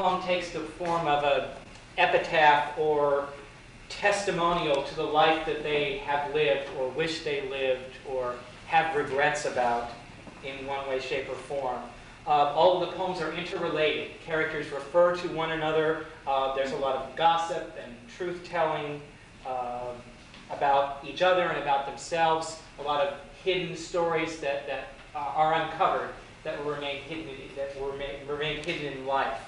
Poem takes the form of an epitaph or testimonial to the life that they have lived or wish they lived or have regrets about in one way, shape, or form. All of the poems are interrelated. Characters refer to one another. There's a lot of gossip and truth-telling about each other and about themselves. A lot of hidden stories that are uncovered that will remain hidden in life.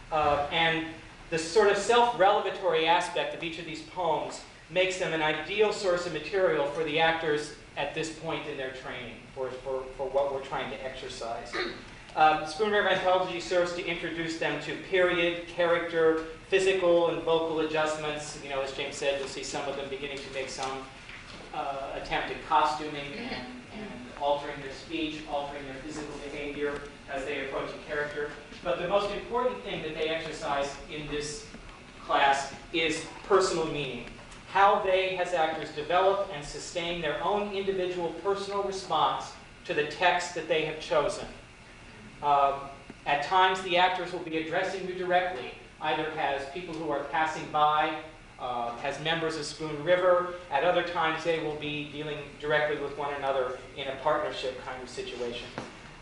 And the sort of self-revelatory aspect of each of these poems makes them an ideal source of material for the actors at this point in their training, for what we're trying to exercise. Spoon River Anthology serves to introduce them to period, character, physical and vocal adjustments. You know, as James said, you'll see some of them beginning to make some attempt at costuming and altering their speech, altering their physical behavior as they approach a character. But the most important thing that they exercise in this class is personal meaning. How they, as actors, develop and sustain their own individual personal response to the text that they have chosen. At times, the actors will be addressing you directly, either as people who are passing by, as members of Spoon River. At other times, they will be dealing directly with one another in a partnership kind of situation.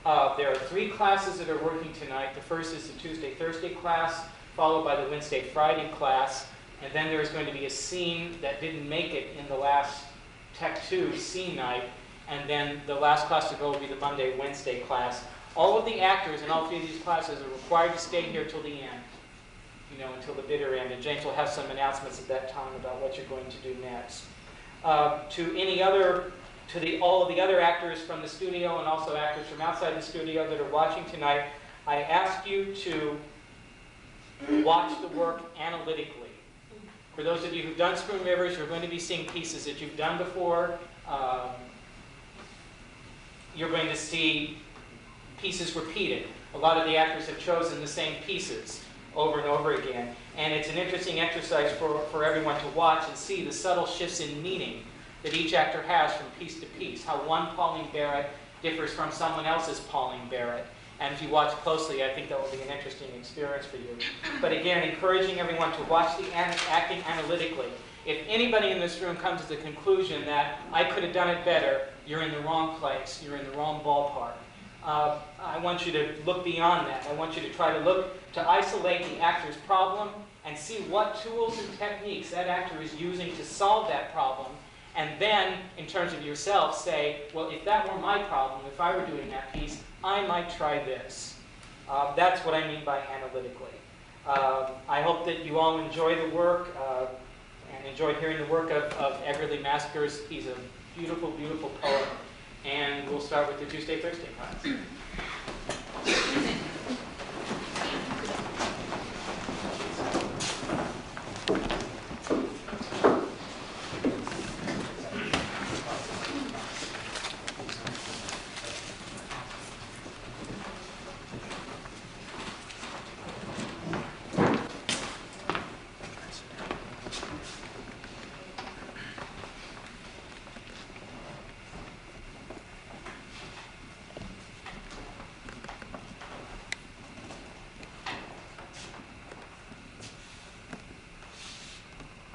There are 3 classes that are working tonight. The first is the Tuesday-Thursday class, followed by the Wednesday-Friday class, and then there's going to be a scene that didn't make it in the last Tech 2 scene night, and then the last class to go will be the Monday-Wednesday class. All of the actors in all 3 of these classes are required to stay here till the end, you know, until the bitter end, and James will have some announcements at that time about what you're going to do next. All of the other actors from the studio and also actors from outside the studio that are watching tonight, I ask you to watch the work analytically. For those of you who've done Spoon Rivers, you're going to be seeing pieces that you've done before. You're going to see pieces repeated. A lot of the actors have chosen the same pieces over and over again. And it's an interesting exercise for everyone to watch and see the subtle shifts in meaning that each actor has from piece to piece, how one Pauline Barrett differs from someone else's Pauline Barrett. And if you watch closely, I think that will be an interesting experience for you. But again, encouraging everyone to watch the acting analytically. If anybody in this room comes to the conclusion that I could have done it better, you're in the wrong place, you're in the wrong ballpark. I want you to look beyond that. I want you to try to isolate the actor's problem and see what tools and techniques that actor is using to solve that problem. And then, in terms of yourself, say, well, if that were my problem, if I were doing that piece, I might try this. That's what I mean by analytically. I hope that you all enjoy the work and enjoy hearing the work of Edgar Lee Maskers. He's a beautiful, beautiful poet. And we'll start with the Tuesday-Thursday class.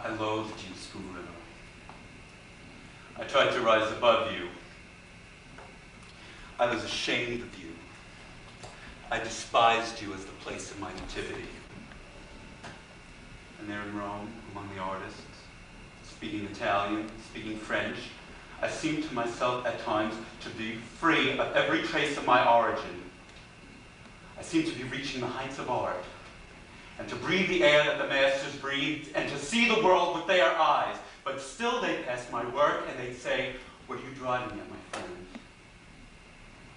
I loathed you, Spoon River. I tried to rise above you. I was ashamed of you. I despised you as the place of my nativity. And there in Rome, among the artists, speaking Italian, speaking French, I seemed to myself at times to be free of every trace of my origin. I seemed to be reaching the heights of art, and to breathe the air that the masters breathed, and to see the world with their eyes. But still they'd pass my work, and they'd say, "What are you driving at, my friend?"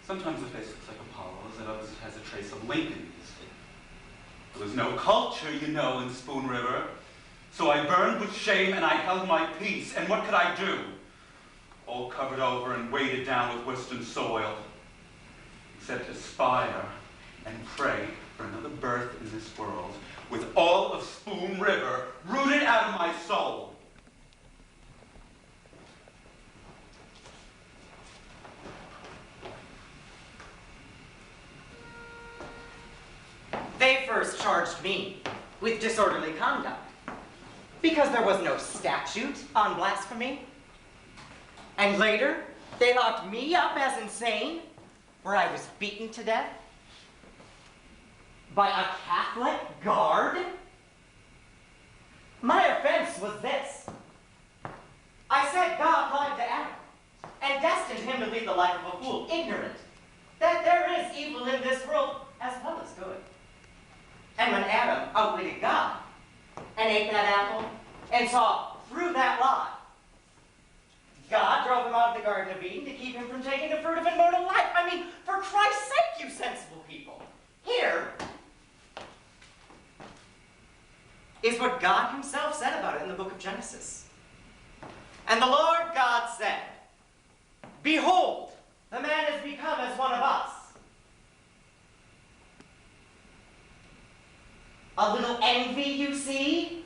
Sometimes the face looks like Apollo's, and others it has a trace of Lincoln's. There was no culture, you know, in Spoon River. So I burned with shame and I held my peace. And what could I do? All covered over and weighted down with Western soil. Except aspire and pray for another birth in this world with all of Spoon River rooted out of my soul. They first charged me with disorderly conduct because there was no statute on blasphemy. And later, they locked me up as insane, where I was beaten to death by a Catholic guard. My offense was this. I said God lied to Adam and destined him to lead the life of a fool, ignorant that there is evil in this world as well as good. And when Adam outwitted God and ate that apple and saw through that lie, God drove him out of the Garden of Eden to keep him from taking the fruit of immortal life. I mean, for Christ's sake, you sensible people. Here is what God himself said about it in the book of Genesis. And the Lord God said, "Behold, the man has become as one of us. A little envy, you see?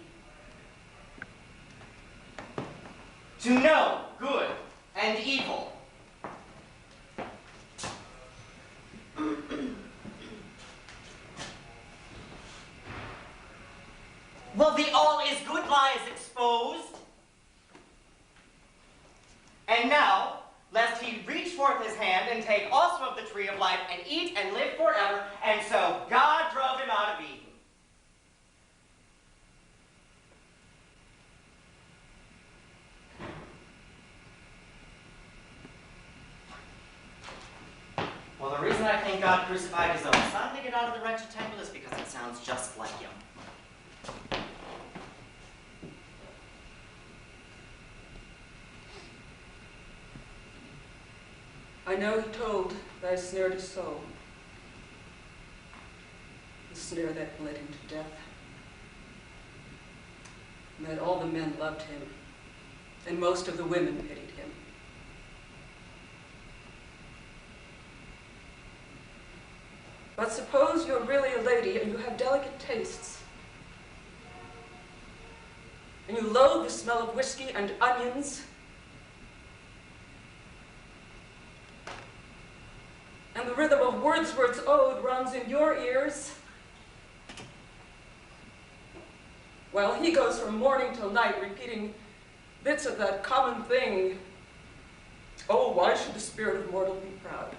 To know good and evil." Well, the all is good lie is exposed. And now, lest he reach forth his hand and take also of the tree of life and eat and live forever, and so God drove him out of Eden. Well, the reason I think God crucified his own son to get out of the wretched temple is because it sounds just like him. I know he told thy snare to sow, the snare that led him to death, and that all the men loved him, and most of the women pitied him. But suppose you're really a lady and you have delicate tastes, and you loathe the smell of whiskey and onions, and the rhythm of Wordsworth's ode runs in your ears, while he goes from morning till night repeating bits of that common thing, "Oh, why should the spirit of mortal be proud?"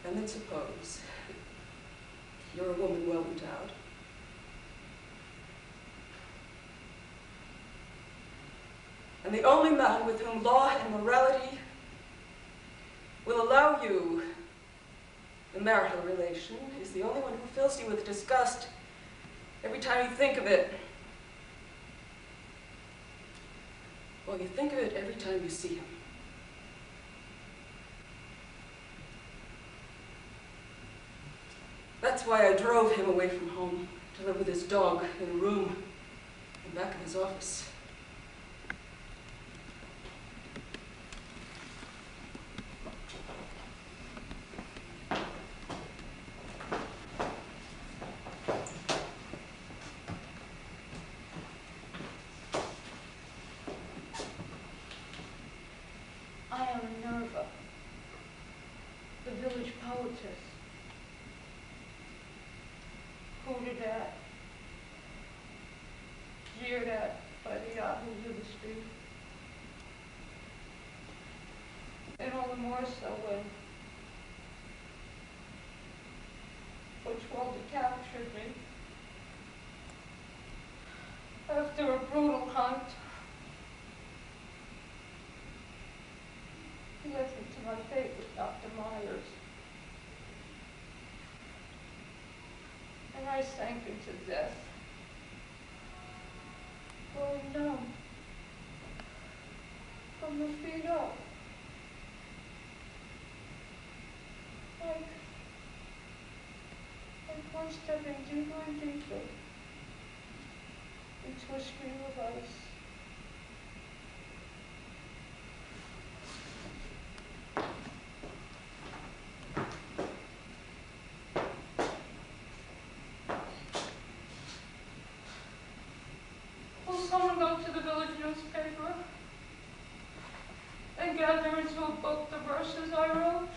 And then suppose you're a woman well endowed, and the only man with whom law and morality will allow you a marital relation is the only one who fills you with disgust every time you think of it. Well, you think of it every time you see him. That's why I drove him away from home to live with his dog in a room in the back of his office. I am Minerva, the village poetess, hooted at, jeered at by the yahoos of the street. And all the more so when Butchwalder captured me after a brutal hunt. He left me to my fate with Dr. Myers. And I sank into death, growing numb from the feet up. stepping deeper and deeper into a stream of ice. Will someone go to the village newspaper and gather into a book the verses I wrote?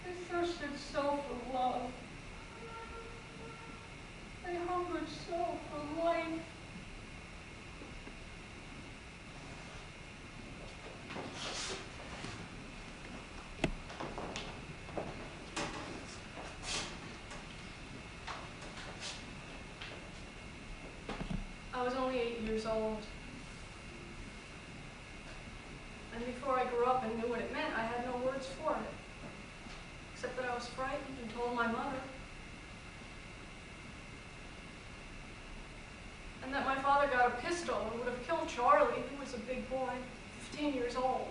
They thirsted so for love. They hungered so for life. I was only 8 years old. And before I grew up and knew what it meant, I had no words for it. Except that I was frightened and told my mother. And that my father got a pistol and would have killed Charlie, who was a big boy, 15 years old.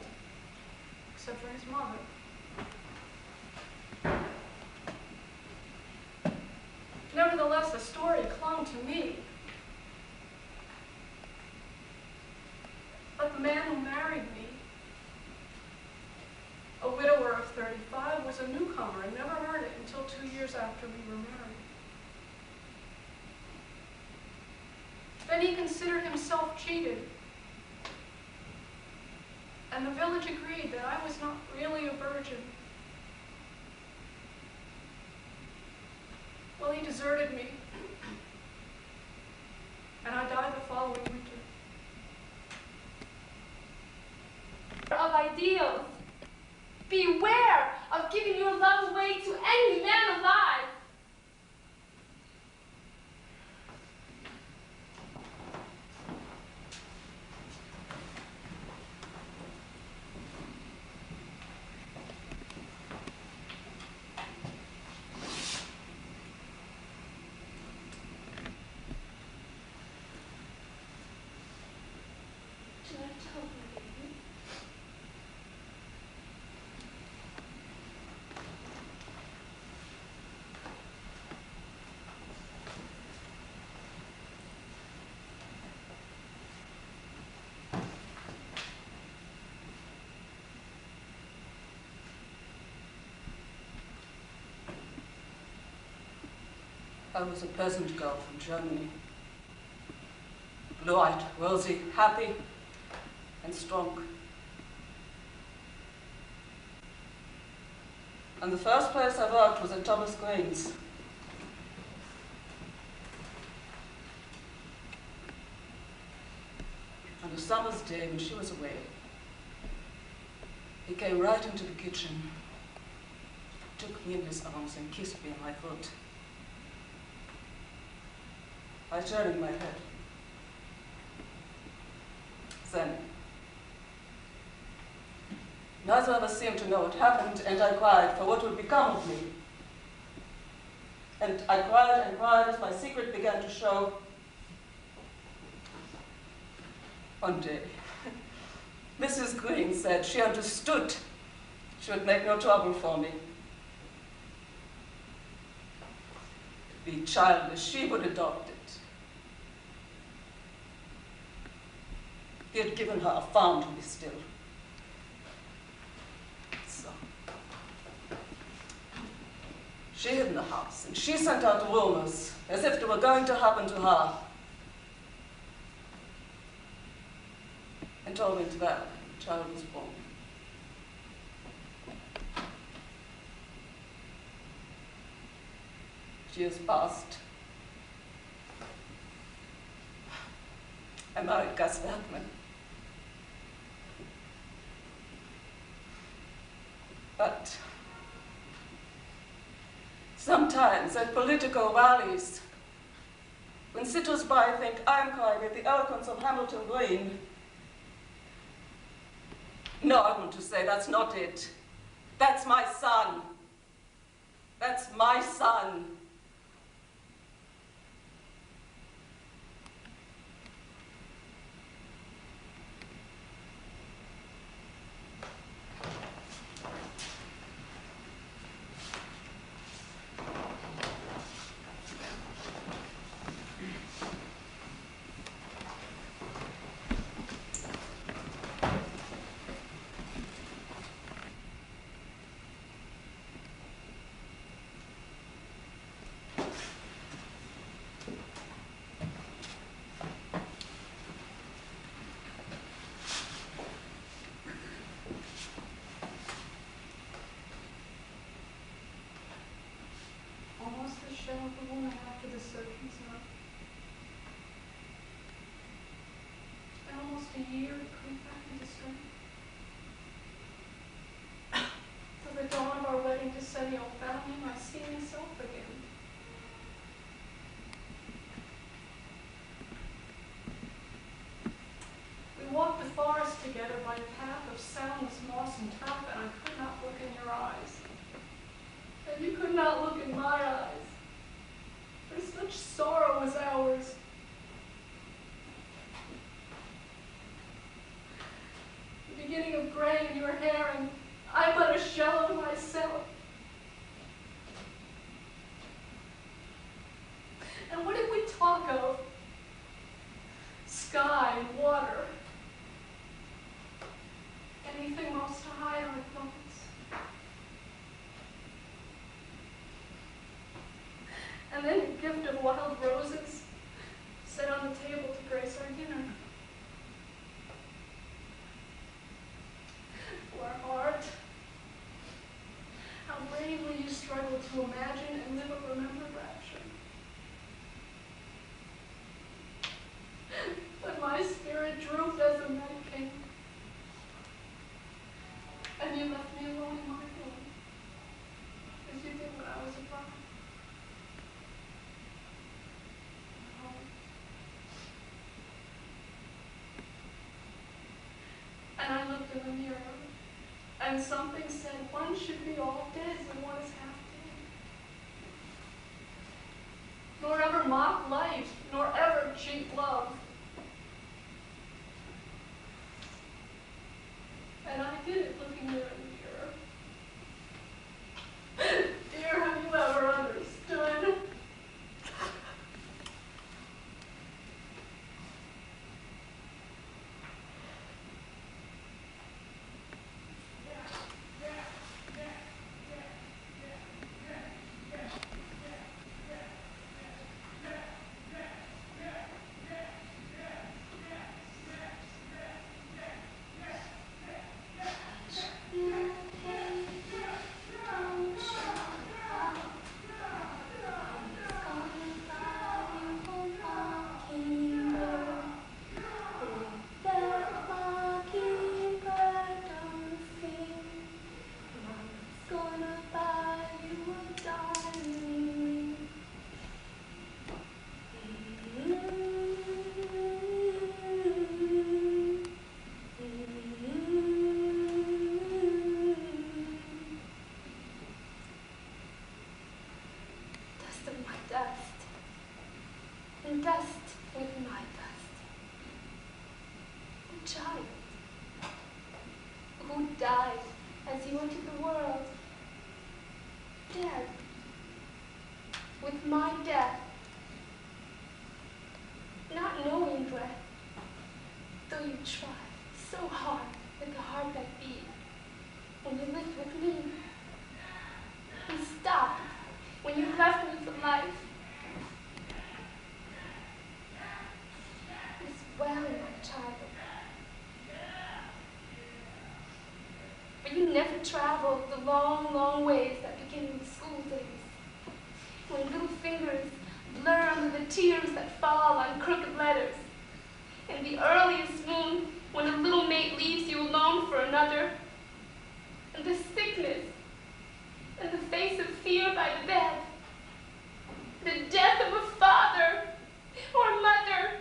Except for his mother. Nevertheless, the story clung to me. But the man who married me, a widower of 35, was a newcomer and never heard it until 2 years after we were married. Then he considered himself cheated. And the village agreed that I was not really a virgin. Well, he deserted me. And I died the following winter. Of ideals. Beware of giving your love away to any man alive. Should I tell my baby? I was a peasant girl from Germany. Blue-eyed, rosy, happy, and strong. And the first place I worked was at Thomas Green's. On a summer's day when she was away, he came right into the kitchen, took me in his arms and kissed me on my foot. I turned my head. Then, neither of us seemed to know what happened, and I cried for what would become of me. And I cried and cried as my secret began to show. One day, Mrs. Green said she understood she would make no trouble for me. Be childless, she would adopt it. He had given her a farm to be still. So, she hid in the house, and she sent out rumors, as if they were going to happen to her. And told me that the child was born. Years passed. I married Gus Werkman. But sometimes at political rallies, when sitters-by think I'm crying at the eloquence of Hamilton Green, no, I want to say that's not it. That's my son. That's my son. any old family, I see myself again. We walked the forest together by a path of soundless moss and turf, and I could not look in your eyes. And you could not look in my eyes. For such sorrow was ours. The beginning of gray in your hair, and I but a shell of myself. And what did we talk of? Sky and water. Anything else to hide our thoughts? And then a gift of wild roses set on the table to grace our dinner. Poor heart. How bravely you struggle to imagine and live a remembered rapture. But my spirit drooped as the night came. And you left me alone in my room, as you did when I was a bride. And I looked in the mirror, and something said one should be all dead when one is half dead. Nor ever mock life, nor ever cheat love. And I did it looking in the mirror. Dear, have you ever understood? Dust with my dust. A child who died as you entered the world. Dead with my death. Not knowing dread, though you tried so hard with the heart that beat. When you lived with me, you stopped when you left me for life. Well, my child. But you never traveled the long, long ways that begin with school days. When little fingers blur under the tears that fall on crooked letters. And the earliest moon when a little mate leaves you alone for another. And the sickness and the face of fear by the bed. The death of a father or mother.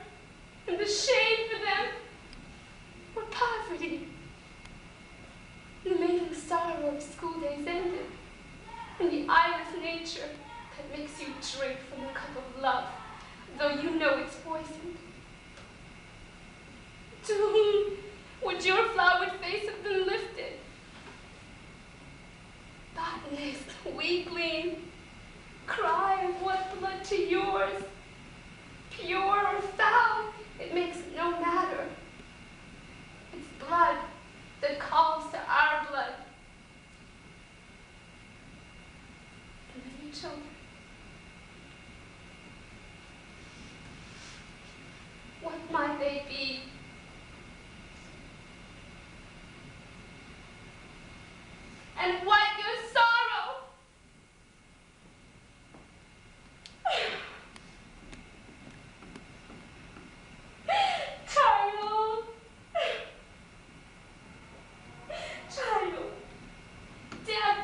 And the shame for them, or poverty. The maiden sorrow of school days ended, and the eyeless nature that makes you drink from the cup of love, though you know it's poisoned. To whom would your flowered face have been lifted? Botanist, weakling, cry of what blood to yours, pure or foul? It makes no matter. It's blood that calls to our blood. And then your children. What might they be? And what your sorrow? Child. Child. Death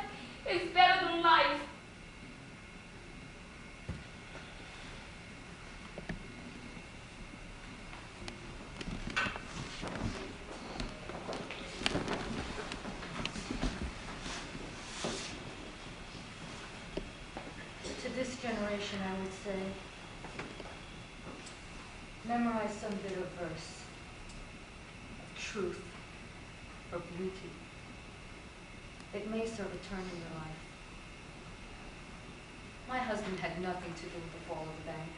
is better than life. devotion, I would say. Memorize some bit of verse, of truth, or beauty. It may serve a turn in your life. My husband had nothing to do with the fall of the bank.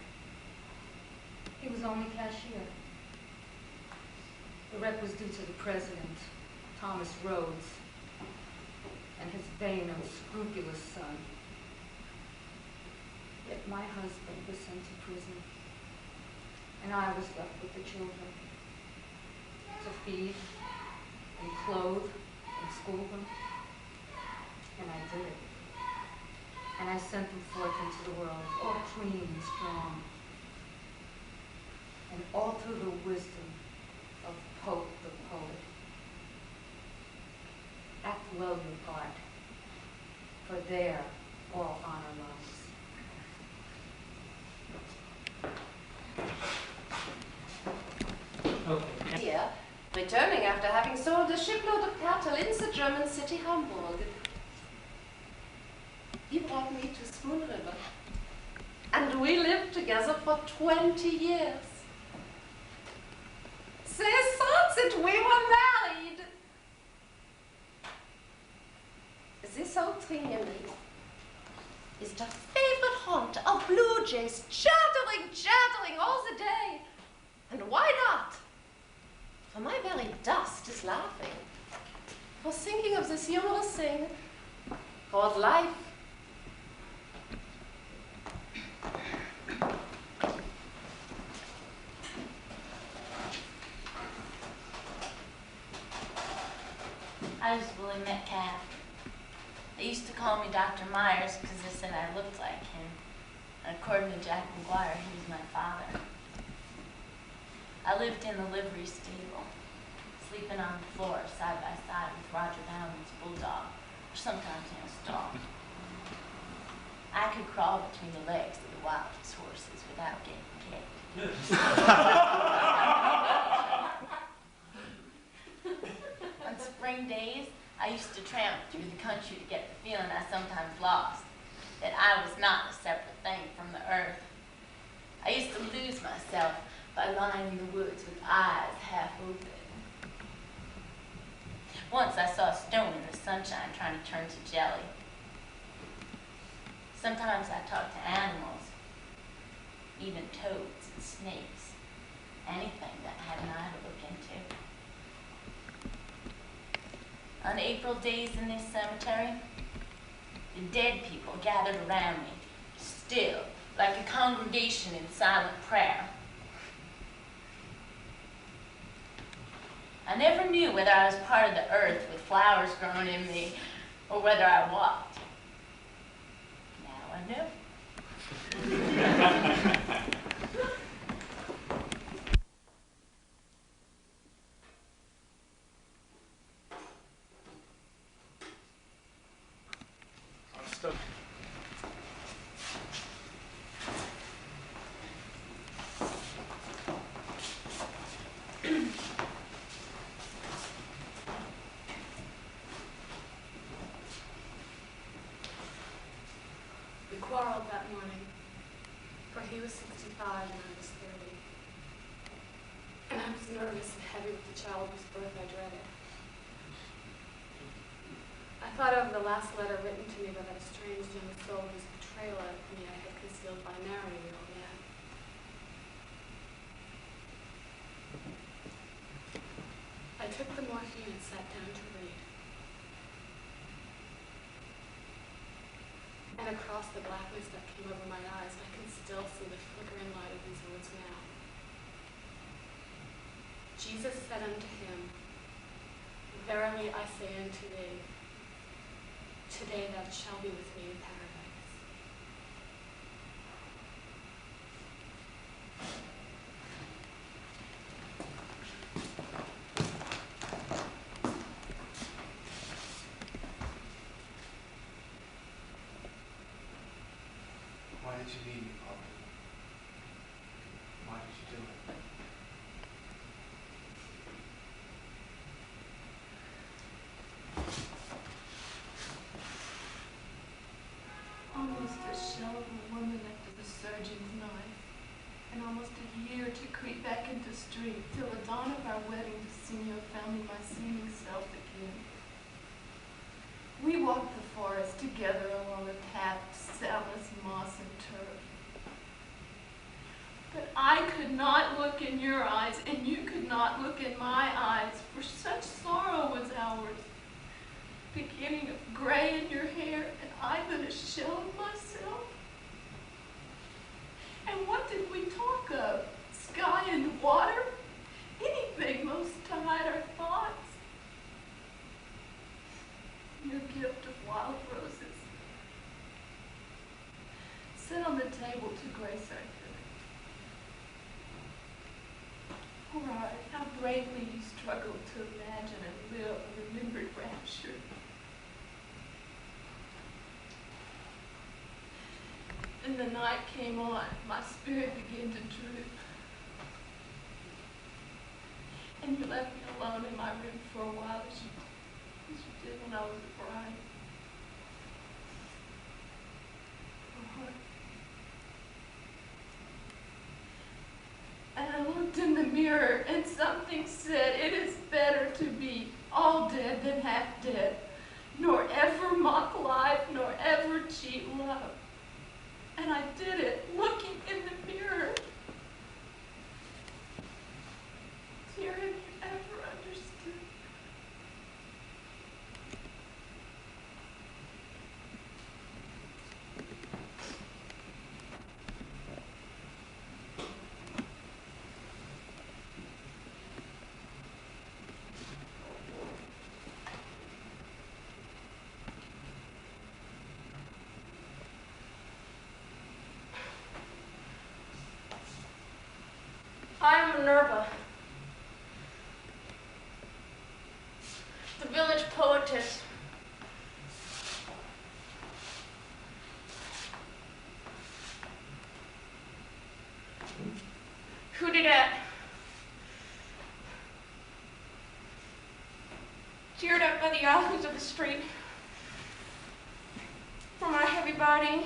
He was only cashier. The wreck was due to the president, Thomas Rhodes, and his vain, unscrupulous son. Yet my husband was sent to prison, and I was left with the children to feed and clothe and school them. And I did it. And I sent them forth into the world, all clean and strong. And all through the wisdom of Pope the poet. Act well your part, for there all honor lies. Okay. Here, returning after having sold a shipload of cattle in the German city Hamburg. He brought me to Spoon River, and we lived together for 20 years. They thought that we were married. This old tree near me is the favorite haunt of blue jays, chattering all the day. And why not? For my very dust is laughing, for thinking of this humorous thing called life. I was Willie Metcalf. They used to call me Dr. Myers because they said I looked like him. And according to Jack McGuire, he was my father. I lived in the livery stable, sleeping on the floor side by side with Roger Bound's bulldog, or sometimes in a stall. I could crawl between the legs of the wildest horses without getting kicked. On spring days, I used to tramp through the country to get the feeling I sometimes lost, that I was not a separate thing from the earth. I used to lose myself by lying in the woods with eyes half open. Once I saw a stone in the sunshine trying to turn to jelly. Sometimes I talked to animals, even toads and snakes, anything that had an eye to look into. On April days in this cemetery, the dead people gathered around me, still, like a congregation in silent prayer. I never knew whether I was part of the earth with flowers growing in me, or whether I walked. Now I know. We quarreled that morning, for he was 65 and I was 30. And I was nervous and heavy with the child whose birth I dreaded. I thought of the last letter written to me by that estranged young soul whose betrayal of me I had concealed by marrying the old man. I took the morphine and sat down to read. And across the blackness that came over my eyes, I can still see the flickering light of these words now. Jesus said unto him, Verily I say unto thee, today thou shalt be with me in paradise. Why did you leave me, Papa? Why did you do it? almost a year to creep back into street, till the dawn of our wedding to Senor found me my seeming self again. We walked the forest together along the tapped, soundless moss and turf. But I could not look in your eyes, and you could not look in my eyes, for such sorrow was ours. Beginning of gray in your hair, and I but a shell of myself. And what did we talk of? Sky and water? Anything most to hide our thoughts. Your gift of wild roses set on the table to grace our dinner. Poor eye, how bravely you struggled to imagine and live a remembered rapture. And the night came on, my spirit began to droop. And you left me alone in my room for a while as you did when I was a bride. And I looked in the mirror and something said, it is better to be all dead than half dead, nor ever mock life, nor ever cheat love. And I did it, looking in the mirror. Dear, have you ever understood? I am Minerva, the village poetess. Hooted at, cheered up by the alleys of the street, for my heavy body,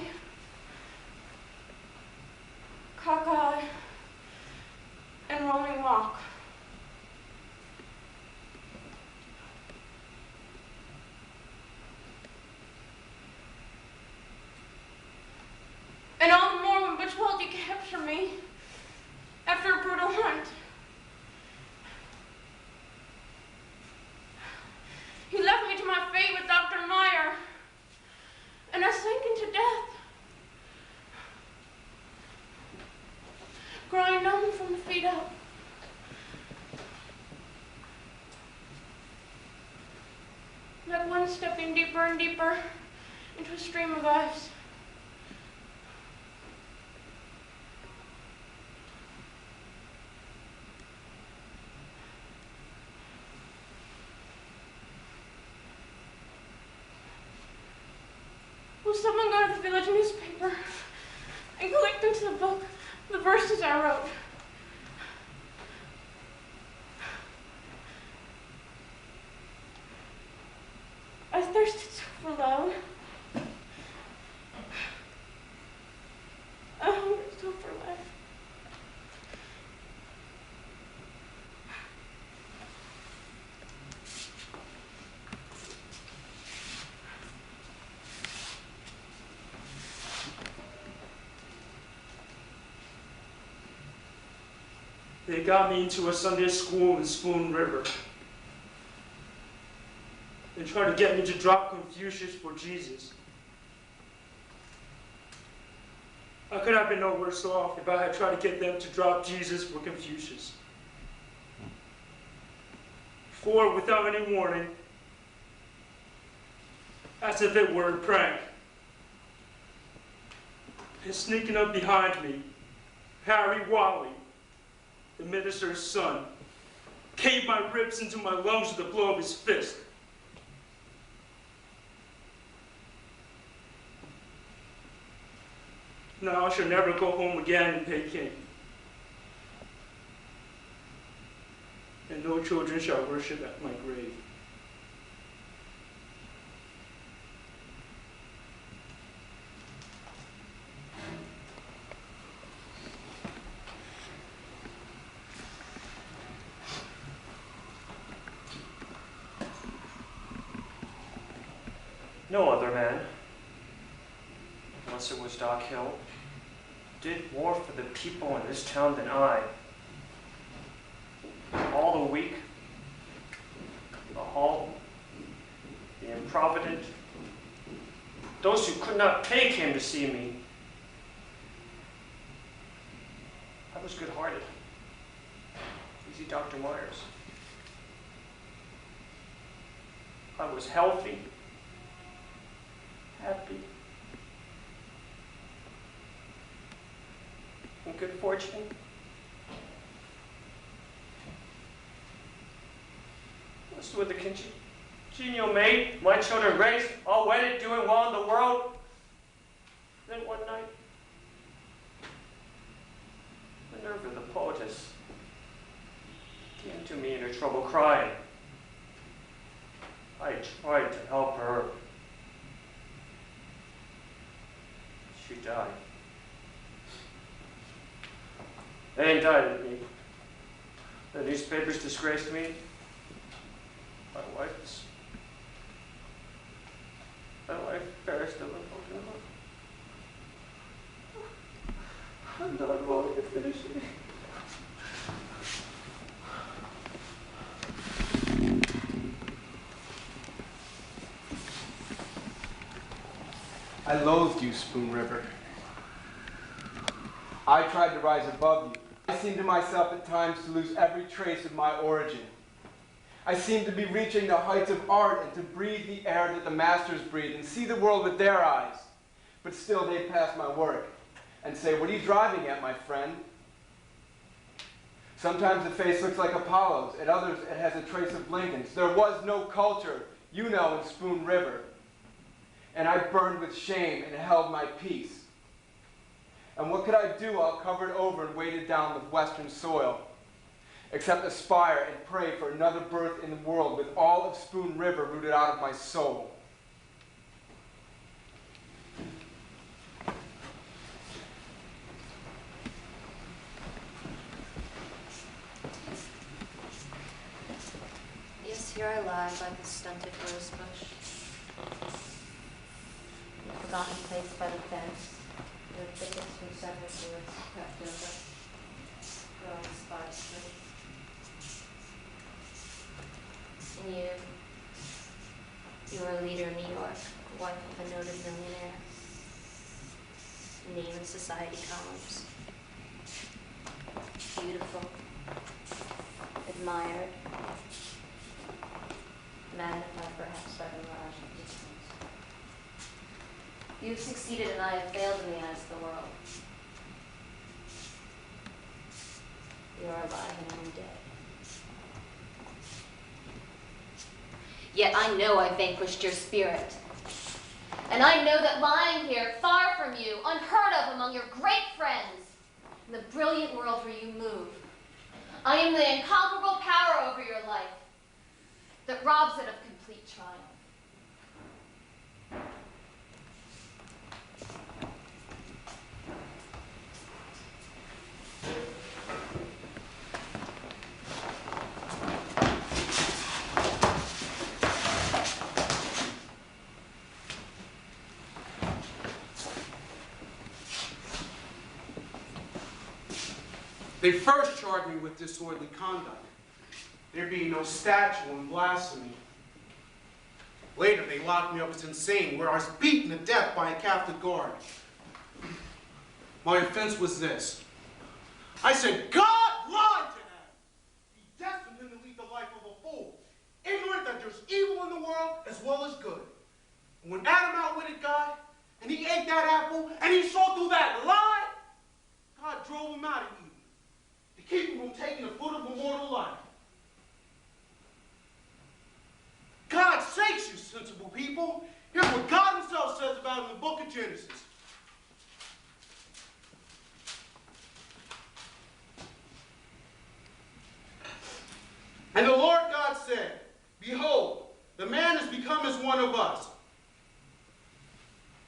cockeye, and roaming walk. And all the more when betrothed you capture me after a brutal hunt. You left me to my fate with Dr. Meyer, and I sank into death, growing numb from the feet up. Like one stepping deeper and deeper into a stream of ice. Will someone go to the village newspaper and collect into the book the verses I wrote? I thirsted for love. I hungered so for life. They got me into a Sunday school in Spoon River. They tried to get me to drop Confucius for Jesus. I could have been no worse off if I had tried to get them to drop Jesus for Confucius. For, without any warning, as if it were a prank, and sneaking up behind me, Harry Wally, the minister's son, caved my ribs into my lungs with the blow of his fist. Now I shall never go home again in Peking. And no children shall worship at my grave. No other man, unless it was Doc Hill, did more for the people in this town than I. All the weak, the halt, the improvident, those who could not pay came to see me. I was good-hearted. Easy, Dr. Myers. I was healthy, happy, in good fortune. This with the congenial mate, my children raised, all wedded, doing well in the world. Then one night, Minerva the poetess came to me in her trouble, crying. I tried to help her. She died. They indicted me. The newspapers disgraced me. My life perished of a I'm not willing to finish it. I loathed you, Spoon River. I tried to rise above you. I seemed to myself at times to lose every trace of my origin. I seemed to be reaching the heights of art and to breathe the air that the masters breathe and see the world with their eyes. But still they'd pass my work and say, "What are you driving at, my friend?" Sometimes the face looks like Apollo's, at others it has a trace of Lincoln's. There was no culture, you know, in Spoon River. And I burned with shame and held my peace. And what could I do while covered over and weighted down with western soil? Except aspire and pray for another birth in the world with all of Spoon River rooted out of my soul. Yes, here I lie like a stunted rose bush, in a forgotten place by the fence, where thickets from several woods crept over, growing sparsely. And you were a leader in New York, wife of a noted millionaire, name in society columns. Beautiful, admired, magnified perhaps by the mirage of distance. You have succeeded and I have failed in the eyes of the world. You are alive and I am dead. Yet I know I vanquished your spirit. And I know that lying here, far from you, unheard of among your great friends, in the brilliant world where you move, I am the incomparable power over your life that robs it of complete triumph. They first charged me with disorderly conduct, there being no statute and blasphemy. Later, they locked me up as insane, where I was beaten to death by a Catholic guard. My offense was this. I said, God lied to Adam. He destined him to lead the life of a fool, ignorant that there's evil in the world as well as good. And when Adam outwitted God, and he ate that apple, and he saw through that lie, God drove him out of Eden to keep him from taking the fruit of immortal life. God sakes, you sensible people. Here's what God himself says about it in the book of Genesis. And the Lord God said, behold, the man has become as one of us.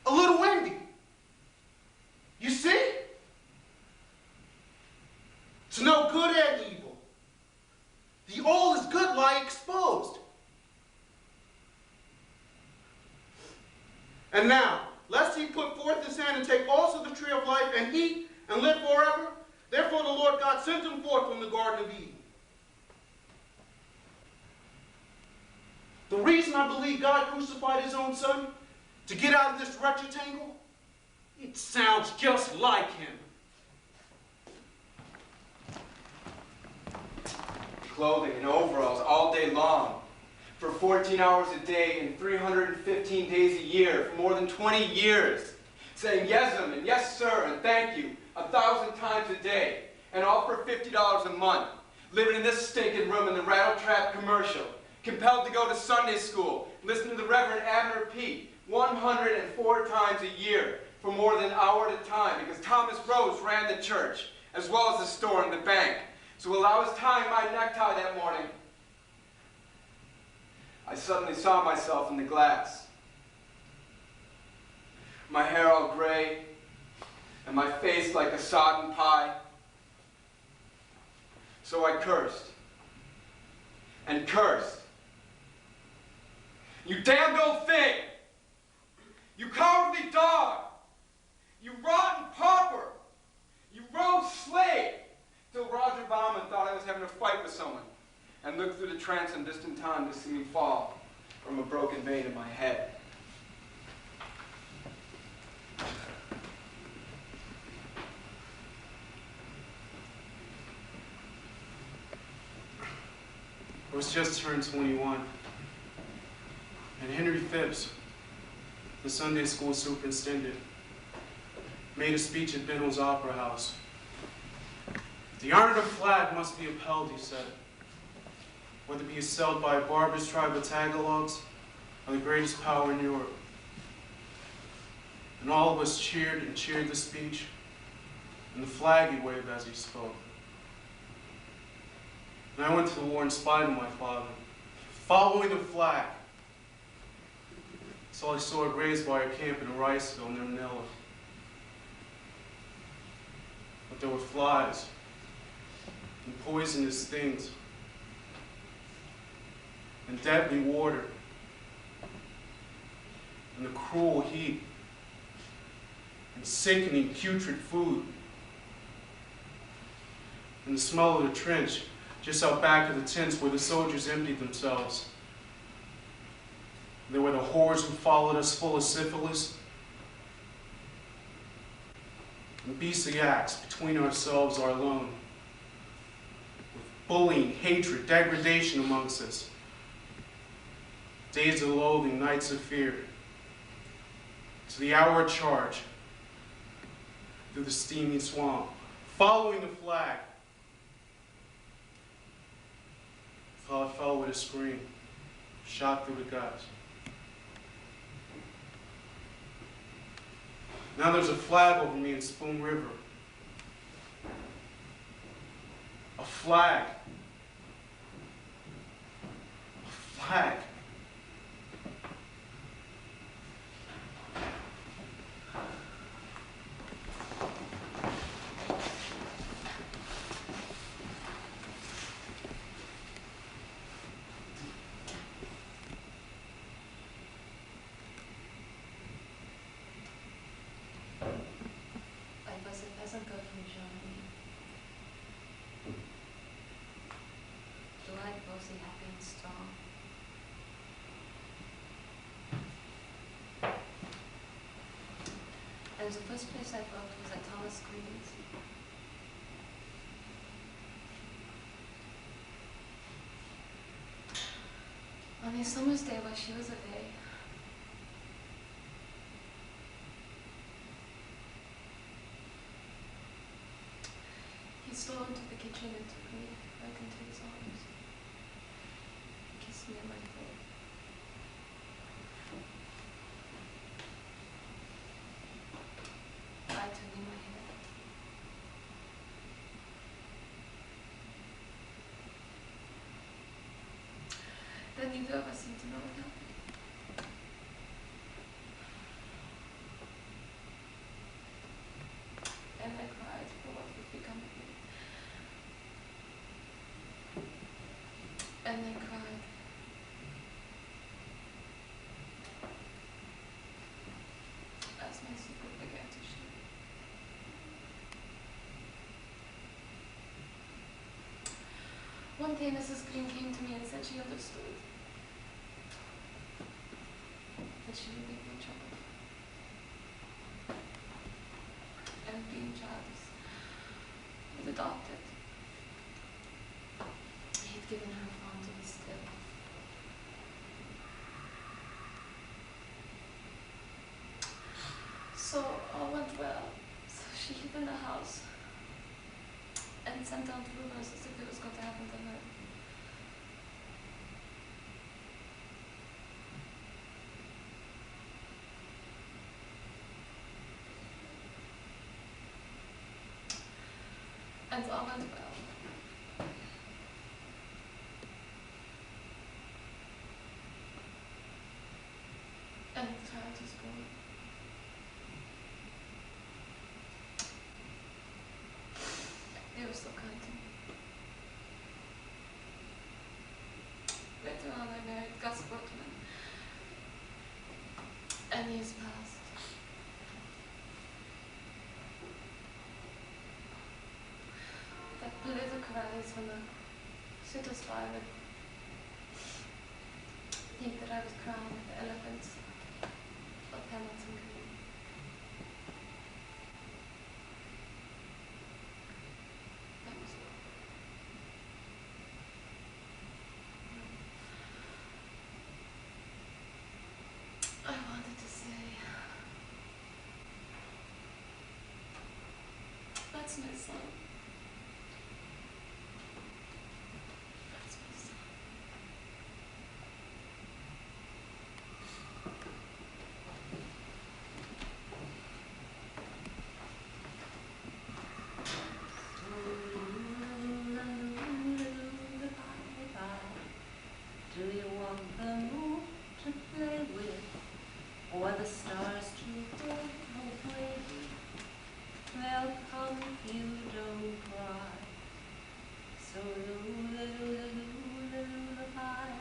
A little envy. You see? It's no good and evil. The all is good lie exposed. And now, lest he put forth his hand and take also the tree of life and eat and live forever, therefore the Lord God sent him forth from the Garden of Eden. The reason I believe God crucified his own son, to get out of this wretched tangle, it sounds just like him. Clothing and overalls all day long, for 14 hours a day and 315 days a year for more than 20 years, saying yes'm and yes sir and thank you 1,000 times a day, and all for $50 a month, living in this stinking room in the Rattle Trap commercial, compelled to go to Sunday school, listen to the Reverend Abner Pete 104 times a year for more than an hour at a time, because Thomas Rose ran the church, as well as the store and the bank. So while I was tying my necktie that morning, I suddenly saw myself in the glass. My hair all gray, and my face like a sodden pie. So I cursed, and cursed. You damned old thing! You cowardly dog! You rotten pauper! You rogue slave! Till Roger Bauman thought I was having a fight with someone, and looked through the transom just in time to see me fall from a broken vein in my head. I was just turned 21, and Henry Phipps, the Sunday school superintendent, made a speech at Benno's Opera House. The honor of the flag must be upheld, he said, whether it be assailed by a barbarous tribe of Tagalogs or the greatest power in Europe. And all of us cheered and cheered the speech, and the flag he waved as he spoke. And I went to the war in spite of my father, following the flag. So I saw it raised by a camp in Riceville near Manila. But there were flies and poisonous things and deadly water and the cruel heat and sickening putrid food and the smell of the trench just out back of the tents where the soldiers emptied themselves. There were the whores who followed us full of syphilis and beastly acts between ourselves or alone, with bullying, hatred, degradation amongst us, days of loathing, nights of fear, to the hour charge through the steaming swamp, following the flag. I fell with a scream, shot through the guts. Now there's a flag over me in Spoon River. A flag. A flag. And the first place I worked was at Thomas Green's. On a summer's day where she was away, he stole into the kitchen and took me back into his arms. He kissed me on my throat. I took in my hair. Then neither of us seemed to know what happened. And I cried for what would become of me. And I cried. One day Mrs. Green came to me and said she understood. That she didn't make no trouble. And being Charles was adopted. He'd given her a farm to be still. So all went well. So she hid in the house and sent out rumors as if it was going to happen to her. And all went well. And the child is born. They were so kind to me. Later on, I married Gus Workman. And years passed. That political rise when the shit was fired. Think that I was crying with the elephants of Hamilton Green. That was all. I wanted to say, that's my son. That's my son. Do you want the moon to play with, or the stars to hold away with? They'll come if you don't cry. So lullaby,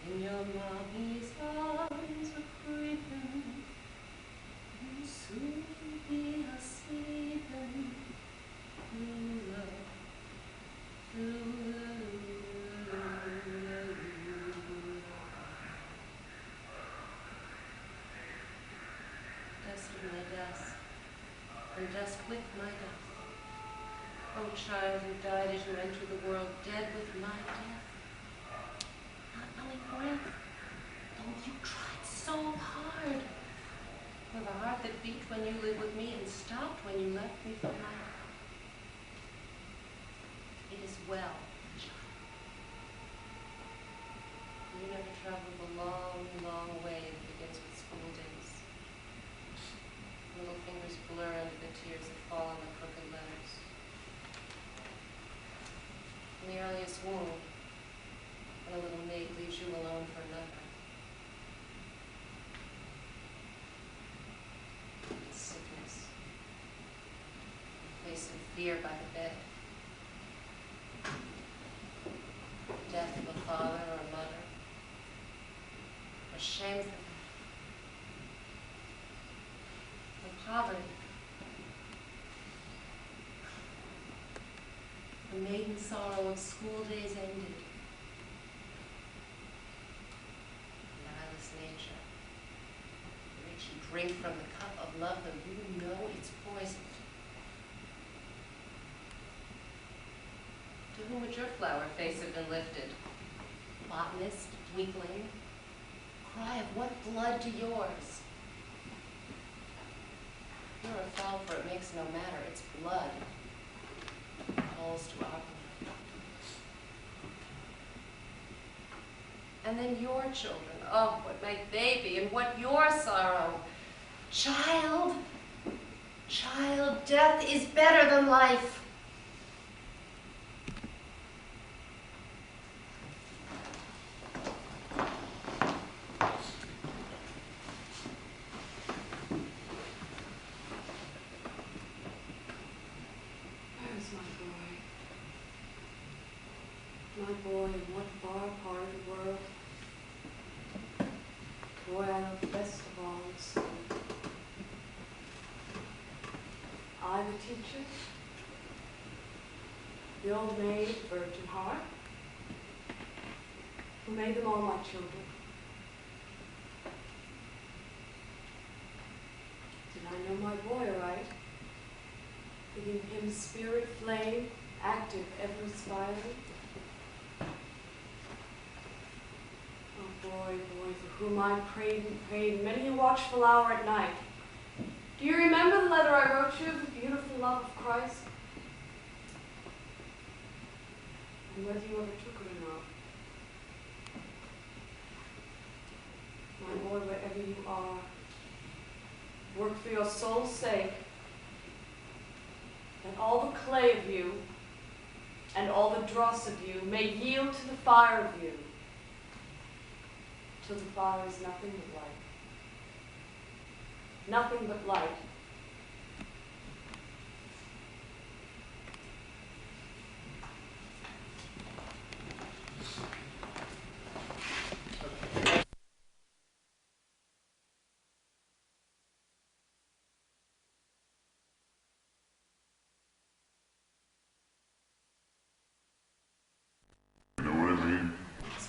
in your mommy's arms are creeping, and soon be sleeping. Lula, lula, lula. Dust in my dust, and dust with my dust. Oh, child who died as you entered the world, dead with my death. Not knowing breath, though you tried so hard. With a heart that beat when you lived with me and stopped when you left me for life. It is well, child. You never traveled the long, long way that begins with school days. Little fingers blur under the tears that fall on the crooked letters. In the earliest womb, when a little maid leaves you alone for another. Sickness. A place of fear by the bed. Death of a father or a mother. Or shame for them. Or poverty. The maiden sorrow of school days ended. Nihilist nature. It makes you drink from the cup of love, though you know it's poisoned. To whom would your flower face have been lifted? Botanist, weakling, cry of what blood to yours? You're a foul, for it makes no matter, it's blood. Calls to our blood. And then your children, oh, what might they be, and what your sorrow? Child, child, death is better than life. My boy, in what far part of the world? Boy, I love best of all in school. I, the teacher, the old maid, Virgin Heart, who made them all my children. Did I know my boy aright? Thinking him spirit flame, active, ever aspiring? Oh boy, boy, for whom I prayed and prayed many a watchful hour at night. Do you remember the letter I wrote you of the beautiful love of Christ? And whether you ever took it or not. My boy, wherever you are, work for your soul's sake, that all the clay of you and all the dross of you may yield to the fire of you, till the fire is nothing but light. Nothing but light.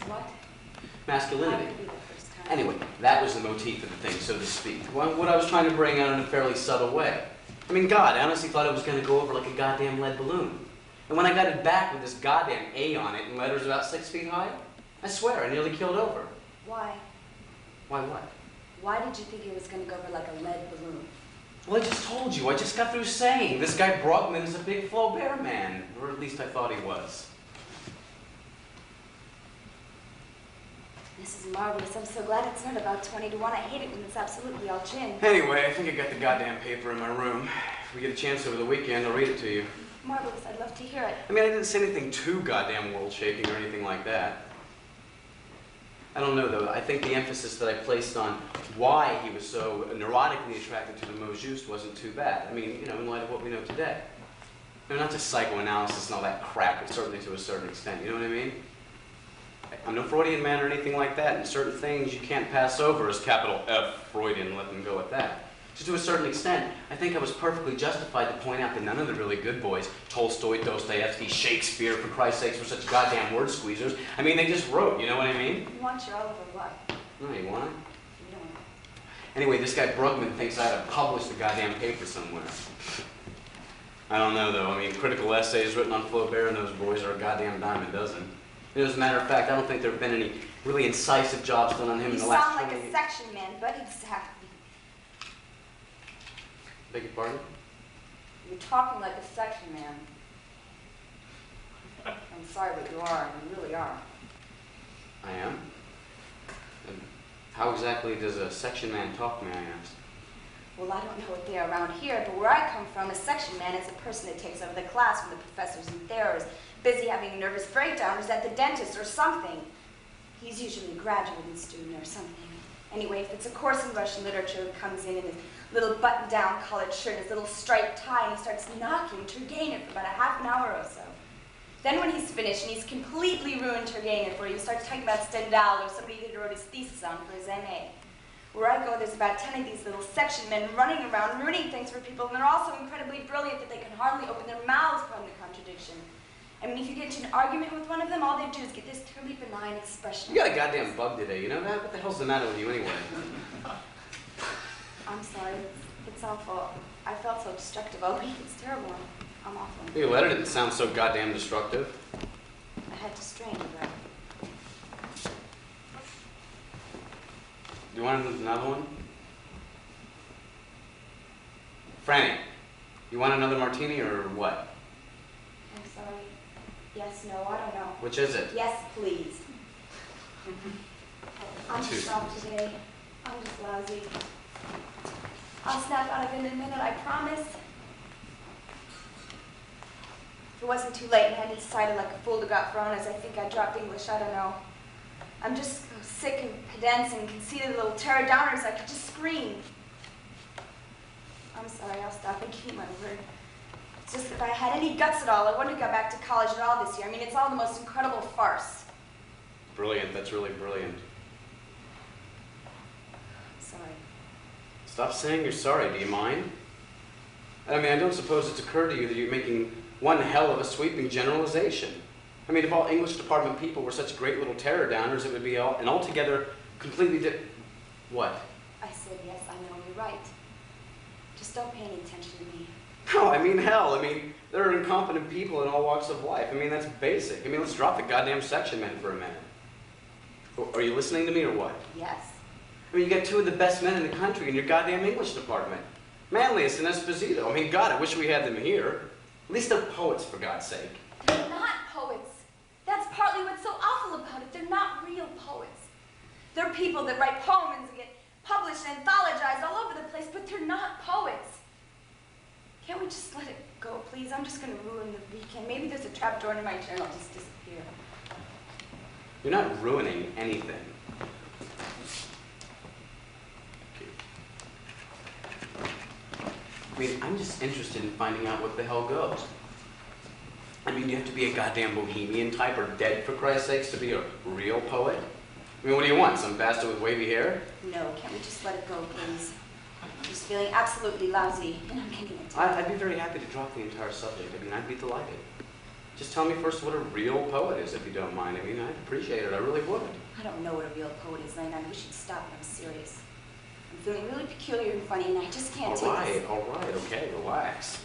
What? Masculinity. Anyway, that was the motif of the thing, so to speak. What I was trying to bring out in a fairly subtle way. I mean, God, I honestly thought it was going to go over like a goddamn lead balloon. And when I got it back with this goddamn A on it and letters about 6 feet high, I swear, I nearly killed over. Why? Why what? Why did you think it was going to go over like a lead balloon? Well, I just told you. I just got through saying this guy Brugman is a big Flaubert man. Or at least I thought he was. This is marvelous. I'm so glad it's not about 20 to 1. I hate it when it's absolutely all gin. Anyway, I think I got the goddamn paper in my room. If we get a chance over the weekend, I'll read it to you. Marvelous. I'd love to hear it. I mean, I didn't say anything too goddamn world-shaking or anything like that. I don't know, though. I think the emphasis that I placed on why he was so neurotically attracted to the mot juste wasn't too bad. I mean, you know, in light of what we know today. I mean, not just psychoanalysis and all that crap, but certainly to a certain extent. You know what I mean? I'm no Freudian man or anything like that, and certain things you can't pass over as capital F Freudian and let them go at that. So to a certain extent, I think I was perfectly justified to point out that none of the really good boys, Tolstoy, Dostoevsky, Shakespeare, for Christ's sakes, were such goddamn word squeezers. I mean, they just wrote, you know what I mean? You want your Oliver what? No, you want it? You don't. Anyway, this guy Brugman thinks I ought to publish the goddamn paper somewhere. I don't know, though. I mean, critical essays written on Flaubert and those boys are a goddamn dime a dozen. As a matter of fact, I don't think there have been any really incisive jobs done on him in the last 20 years. You sound like a section man, but exactly. Beg your pardon? You're talking like a section man. I'm sorry, but you are. You really are. I am? And how exactly does a section man talk, may I ask? Well, I don't know what they are around here, but where I come from, a section man is a person that takes over the class when the professor's in there, or is busy having a nervous breakdown, or is at the dentist, or something. He's usually a graduating student or something. Anyway, if it's a course in Russian literature, he comes in his little button-down collared shirt, his little striped tie, and he starts knocking Turgenev for about a half an hour or so. Then when he's finished, and he's completely ruined Turgenev for you, he starts talking about Stendhal or somebody that he wrote his thesis on for his MA. Where I go, there's about 10 of these little section men running around, ruining things for people, and they're all so incredibly brilliant that they can hardly open their mouths from the contradiction. I mean, if you get into an argument with one of them, all they do is get this terribly benign expression. You got a goddamn bug today, you know that? What the hell's the matter with you anyway? I'm sorry. It's awful. I felt so destructive all week. It's terrible. I'm awful. Your letter didn't sound so goddamn destructive. I had to strain it out. Do you want another one? Franny, you want another martini or what? I'm sorry. Yes, no, I don't know. Which is it? Yes, please. I'm Two. just off today. I'm just lousy. I'll snap out of it in a minute, I promise. If it wasn't too late and I hadn't decided like a fool to got thrown as I think I dropped English, I don't know. I'm just sick and pedants and conceited little terror downers. I could just scream. I'm sorry, I'll stop and keep my word. It's just if I had any guts at all, I wouldn't have got back to college at all this year. I mean, it's all the most incredible farce. Brilliant, that's really brilliant. Sorry. Stop saying you're sorry, do you mind? I mean, I don't suppose it's occurred to you that you're making one hell of a sweeping generalization. I mean, if all English department people were such great little terror downers, it would be an altogether completely What? I said, yes, I know, you're right. Just don't pay any attention to me. No, I mean, hell, there are incompetent people in all walks of life. That's basic. Let's drop the goddamn section men for a minute. Are you listening to me or what? Yes. You got two of the best men in the country in your goddamn English department. Manlius and Esposito. God, I wish we had them here. At least they're poets, for God's sake. They're not poets. That's partly what's so awful about it. They're not real poets. They're people that write poems and get published and anthologized all over the place, but they're not poets. Can't we just let it go, please? I'm just going to ruin the weekend. Maybe there's a trapdoor in my journal just disappear. You're not ruining anything. I'm just interested in finding out what the hell goes. You have to be a goddamn bohemian type or dead, for Christ's sakes, to be a real poet? What do you want, some bastard with wavy hair? No, can't we just let it go, please? I'm just feeling absolutely lousy, and I'm getting it. I'd be very happy to drop the entire subject. I'd be delighted. Just tell me first what a real poet is, if you don't mind. I'd appreciate it. I really would. I don't know what a real poet is, Lane. I wish you'd stop, but I'm serious. I'm feeling really peculiar and funny, and I just can't take this. All right, okay, relax.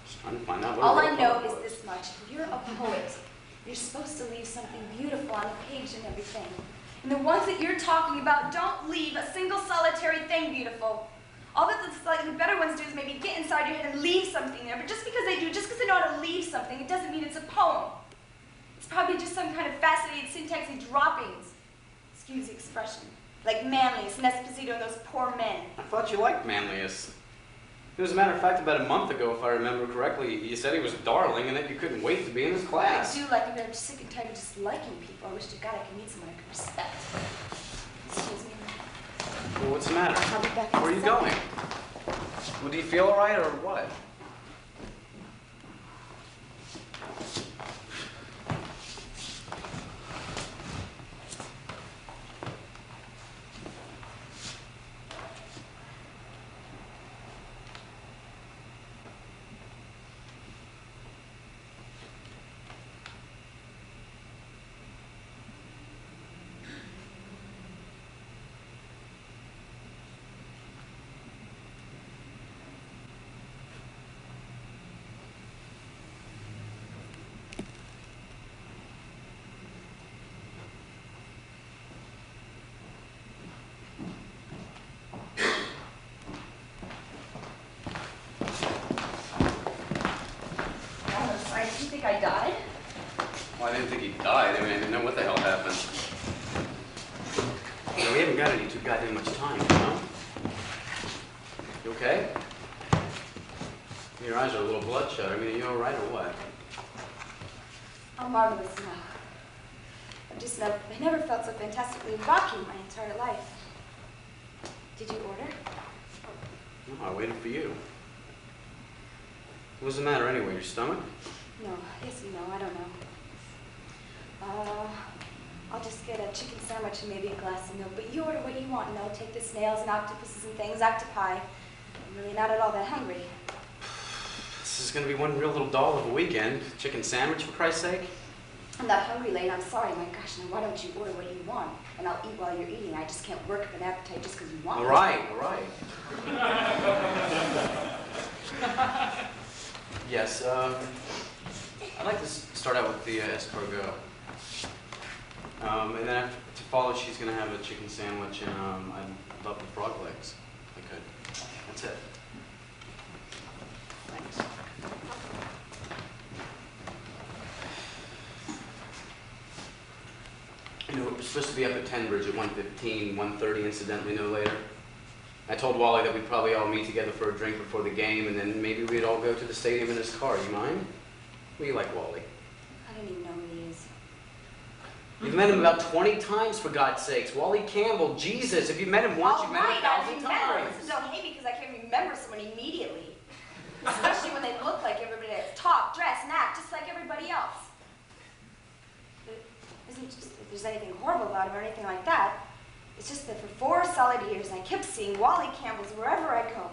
Just trying to find out what All a real I know poet is this much. If you're a poet, you're supposed to leave something beautiful on the page and everything. And the ones that you're talking about don't leave a single solitary thing beautiful. All that the slightly better ones do is maybe get inside your head and leave something there. But just because they do, just because they know how to leave something, it doesn't mean it's a poem. It's probably just some kind of fascinating syntaxy droppings. Excuse the expression. Like Manlius and Esposito and those poor men. I thought you liked Manlius. As a matter of fact, about a month ago, if I remember correctly, you said he was darling and that you couldn't wait to be in his class. I do like him, but I'm sick and tired of just liking people. I wish to God I could meet someone I could respect. Excuse me. Well, what's the matter? I'll be back in Where are you going? Well, do you feel all right or what? I died? Well, I didn't think he died. I didn't know what the hell happened. We haven't got any too goddamn much time, you know? You okay? Your eyes are a little bloodshot. Are you all right or what? I'm marvelous now. I never felt so fantastically rocky my entire life. Did you order? No, I waited for you. What was the matter anyway? Your stomach? No, yes and no, I don't know. I'll just get a chicken sandwich and maybe a glass of milk, but you order what you want, and I'll take the snails and octopuses and things, octopi. I'm really not at all that hungry. This is going to be one real little doll of a weekend. Chicken sandwich, for Christ's sake. I'm not hungry, Lane. I'm sorry. My gosh, now why don't you order what you want? And I'll eat while you're eating. I just can't work up an appetite just because you want All right, all right. Yes, I'd like to start out with the escargot. And then to follow, she's going to have a chicken sandwich, and I'd love the frog legs, if I could. That's it. Thanks. We're supposed to be up at 10 Bridge at 1:15, 1:30, incidentally, no later. I told Wally that we'd probably all meet together for a drink before the game, and then maybe we'd all go to the stadium in his car. You mind? What do you like, Wally? I don't even know who he is. You've met him about 20 times, for God's sakes. Wally Campbell, Jesus, if you've met him once, you've met him 1,000 times. Listen, don't hate me because I can't remember someone immediately. Especially when they look like everybody else. Talk, dress, and act just like everybody else. It isn't just that there's anything horrible about him or anything like that. It's just that for 4 solid years, I kept seeing Wally Campbells wherever I go.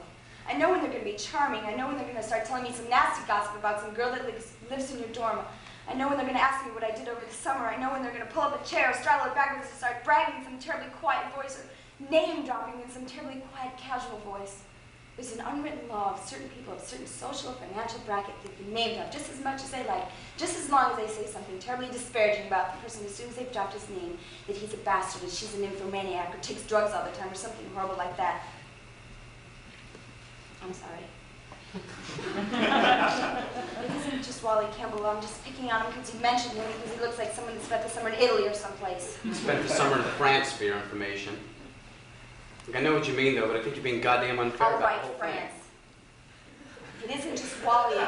I know when they're going to be charming. I know when they're going to start telling me some nasty gossip about some girl that lives in your dorm. I know when they're going to ask me what I did over the summer. I know when they're going to pull up a chair or straddle it backwards and start bragging in some terribly quiet voice or name-dropping in some terribly quiet, casual voice. There's an unwritten law of certain people of certain social or financial bracket that can be named up just as much as they like, just as long as they say something terribly disparaging about the person as soon as they've dropped his name, that he's a bastard, that she's an nymphomaniac, or takes drugs all the time, or something horrible like that. I'm sorry. It isn't just Wally Campbell. I'm just picking on him because you mentioned him, because he looks like someone that spent the summer in Italy or someplace. He spent the summer in France, for your information. Look, I know what you mean, though, but I think you're being goddamn unfair All about right, the whole France. It isn't just Wally.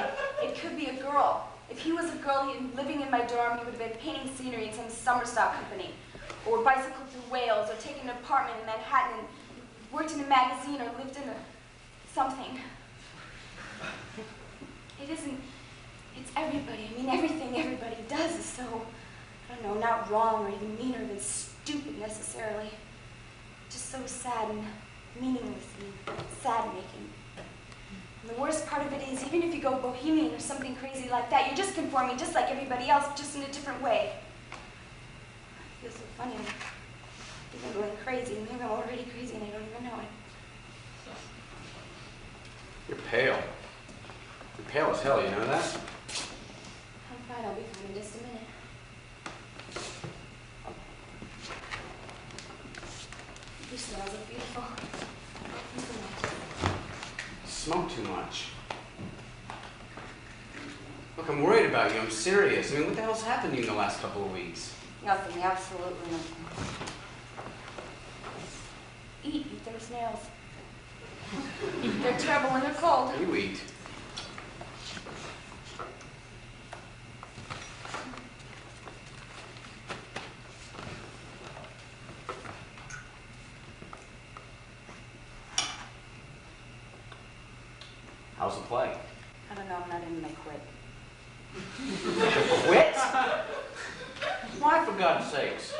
It could be a girl. If he was a girl living in my dorm, he would have been painting scenery in some summer stock company, or bicycled through Wales, or taken an apartment in Manhattan, and worked in a magazine, or lived in a something. It isn't, it's everybody. I mean, everything everybody does is so, I don't know, not wrong or even meaner than stupid necessarily. Just so sad and meaningless and sad-making. And the worst part of it is, even if you go bohemian or something crazy like that, you're just conforming just like everybody else, just in a different way. I feel so funny. I think I'm going crazy. Maybe I'm already crazy and I don't even know it. You're pale. You're pale as hell, you know that? I'm fine. I'll be fine in just a minute. Your smells are beautiful. Smoke too much. Look, I'm worried about you. I'm serious. I mean, what the hell's happened to you in the last couple of weeks? Nothing. Absolutely nothing. Eat those nails. They're terrible when they're cold. You eat. How's the play? I don't know. I'm not in. I quit. Quit? Why, for God's sakes?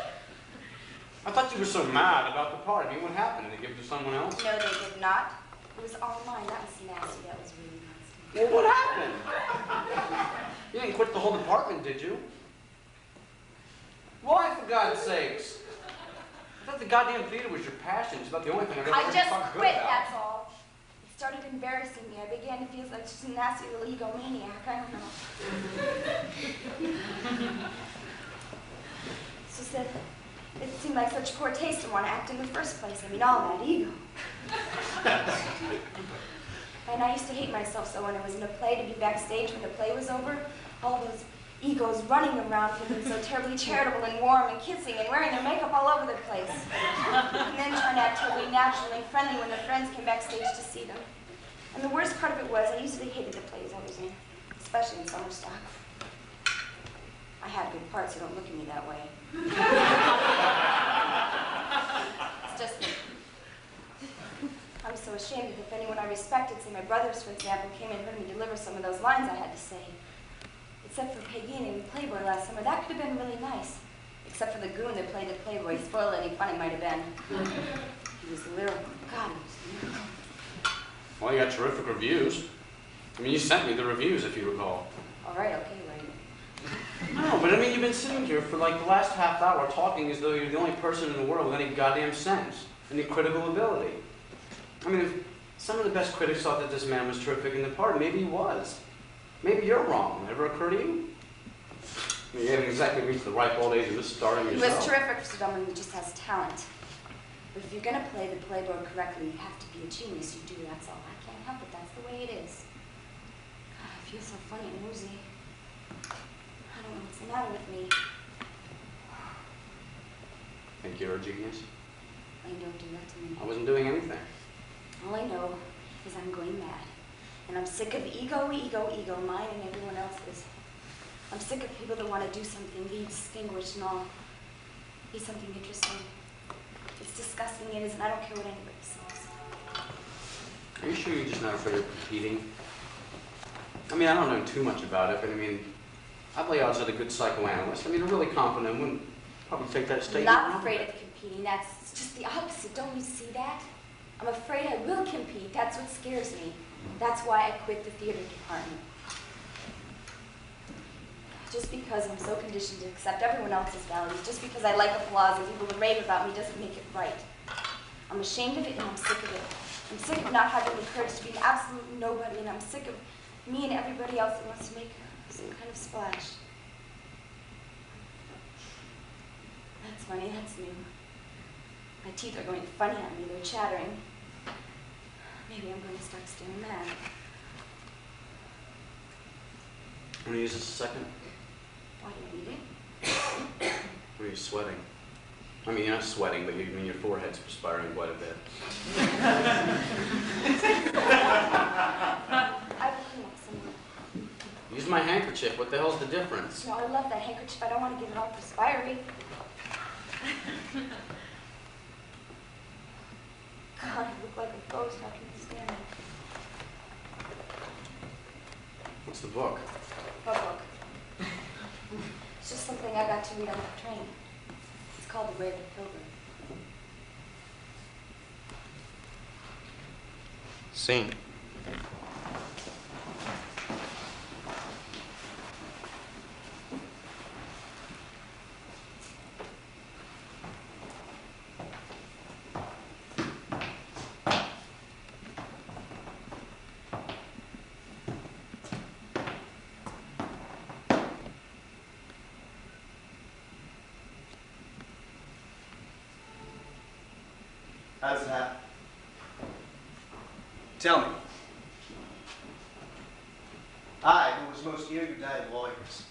I thought you were so mad about the part. I mean, what happened? Did they give it to someone else? No, they did not. It was all mine. That was nasty. That was really nasty. Well, what happened? You didn't quit the whole department, did you? Why, for God's sakes? I thought the goddamn theater was your passion. It's about the only thing I've ever I just fucking quit, good about. that's all. It started embarrassing me. I began to feel like just a nasty little egomaniac. I don't know. It's just that it seemed like such poor taste to want to act in the first place. I mean, all that ego. And I used to hate myself so when I was in a play, to be backstage when the play was over, all those egos running around feeling so terribly charitable and warm and kissing and wearing their makeup all over the place. And then trying to act totally natural and friendly when their friends came backstage to see them. And the worst part of it was I usually hated the plays I was in, especially in summer stock. I had good parts, so don't look at me that way. It's just that I was so ashamed that if anyone I respected, say my brothers, for example, came and heard me deliver some of those lines I had to say. Except for Peggy and Playboy last summer, that could have been really nice. Except for the goon that played the Playboy, spoil any fun it might have been. He was lyrical. God, he was lyrical. Well, you got terrific reviews. I mean, you sent me the reviews, if you recall. All right, okay, right. No, but I mean, you've been sitting here for like the last half hour talking as though you're the only person in the world with any goddamn sense, any critical ability. I mean, if some of the best critics thought that this man was terrific in the part, maybe he was. Maybe you're wrong. Ever occur to you? I mean, you haven't exactly reached the ripe old age of just starting yourself. He was terrific for someone who just has talent. But if you're going to play the Playboy correctly, you have to be a genius. You do, that's all. I can't help it. That's the way it is. God, I feel so funny and woozy. I don't know what's the matter with me. Think you're a genius? I don't do that to me. I wasn't doing anything. All I know is I'm going mad. And I'm sick of ego, mine and everyone else's. I'm sick of people that want to do something, be distinguished and all. Be something interesting. It's disgusting, it is, and I don't care what anybody says. Are you sure you're just not afraid of competing? I mean, I don't know too much about it, but I mean, I lay odds that a good psychoanalyst, I mean, a really competent wouldn't probably take that I'm statement. not afraid of competing. That's just the opposite. Don't you see that? I'm afraid I will compete. That's what scares me. That's why I quit the theater department. Just because I'm so conditioned to accept everyone else's values, just because I like applause and people to rave about me doesn't make it right. I'm ashamed of it and I'm sick of it. I'm sick of not having the courage to be an absolute nobody, and I'm sick of me and everybody else that wants to make some kind of splash. That's funny, that's new. My teeth are going funny at me, they're chattering. Maybe I'm going to start staring mad. Want to use this a second? Why do you need it? Or are you sweating? I mean, you're not sweating, but your forehead's perspiring quite a bit. I will clean up some more. Use my handkerchief. What the hell's the difference? No, I love that handkerchief. I don't want to get it all perspiring. God, I look like a ghost after this damage. What's the book? What book? It's just something I got to read on the train. It's called The Way of the Pilgrim. Scene. How does it happen? Tell me. I, who was most erudite of lawyers,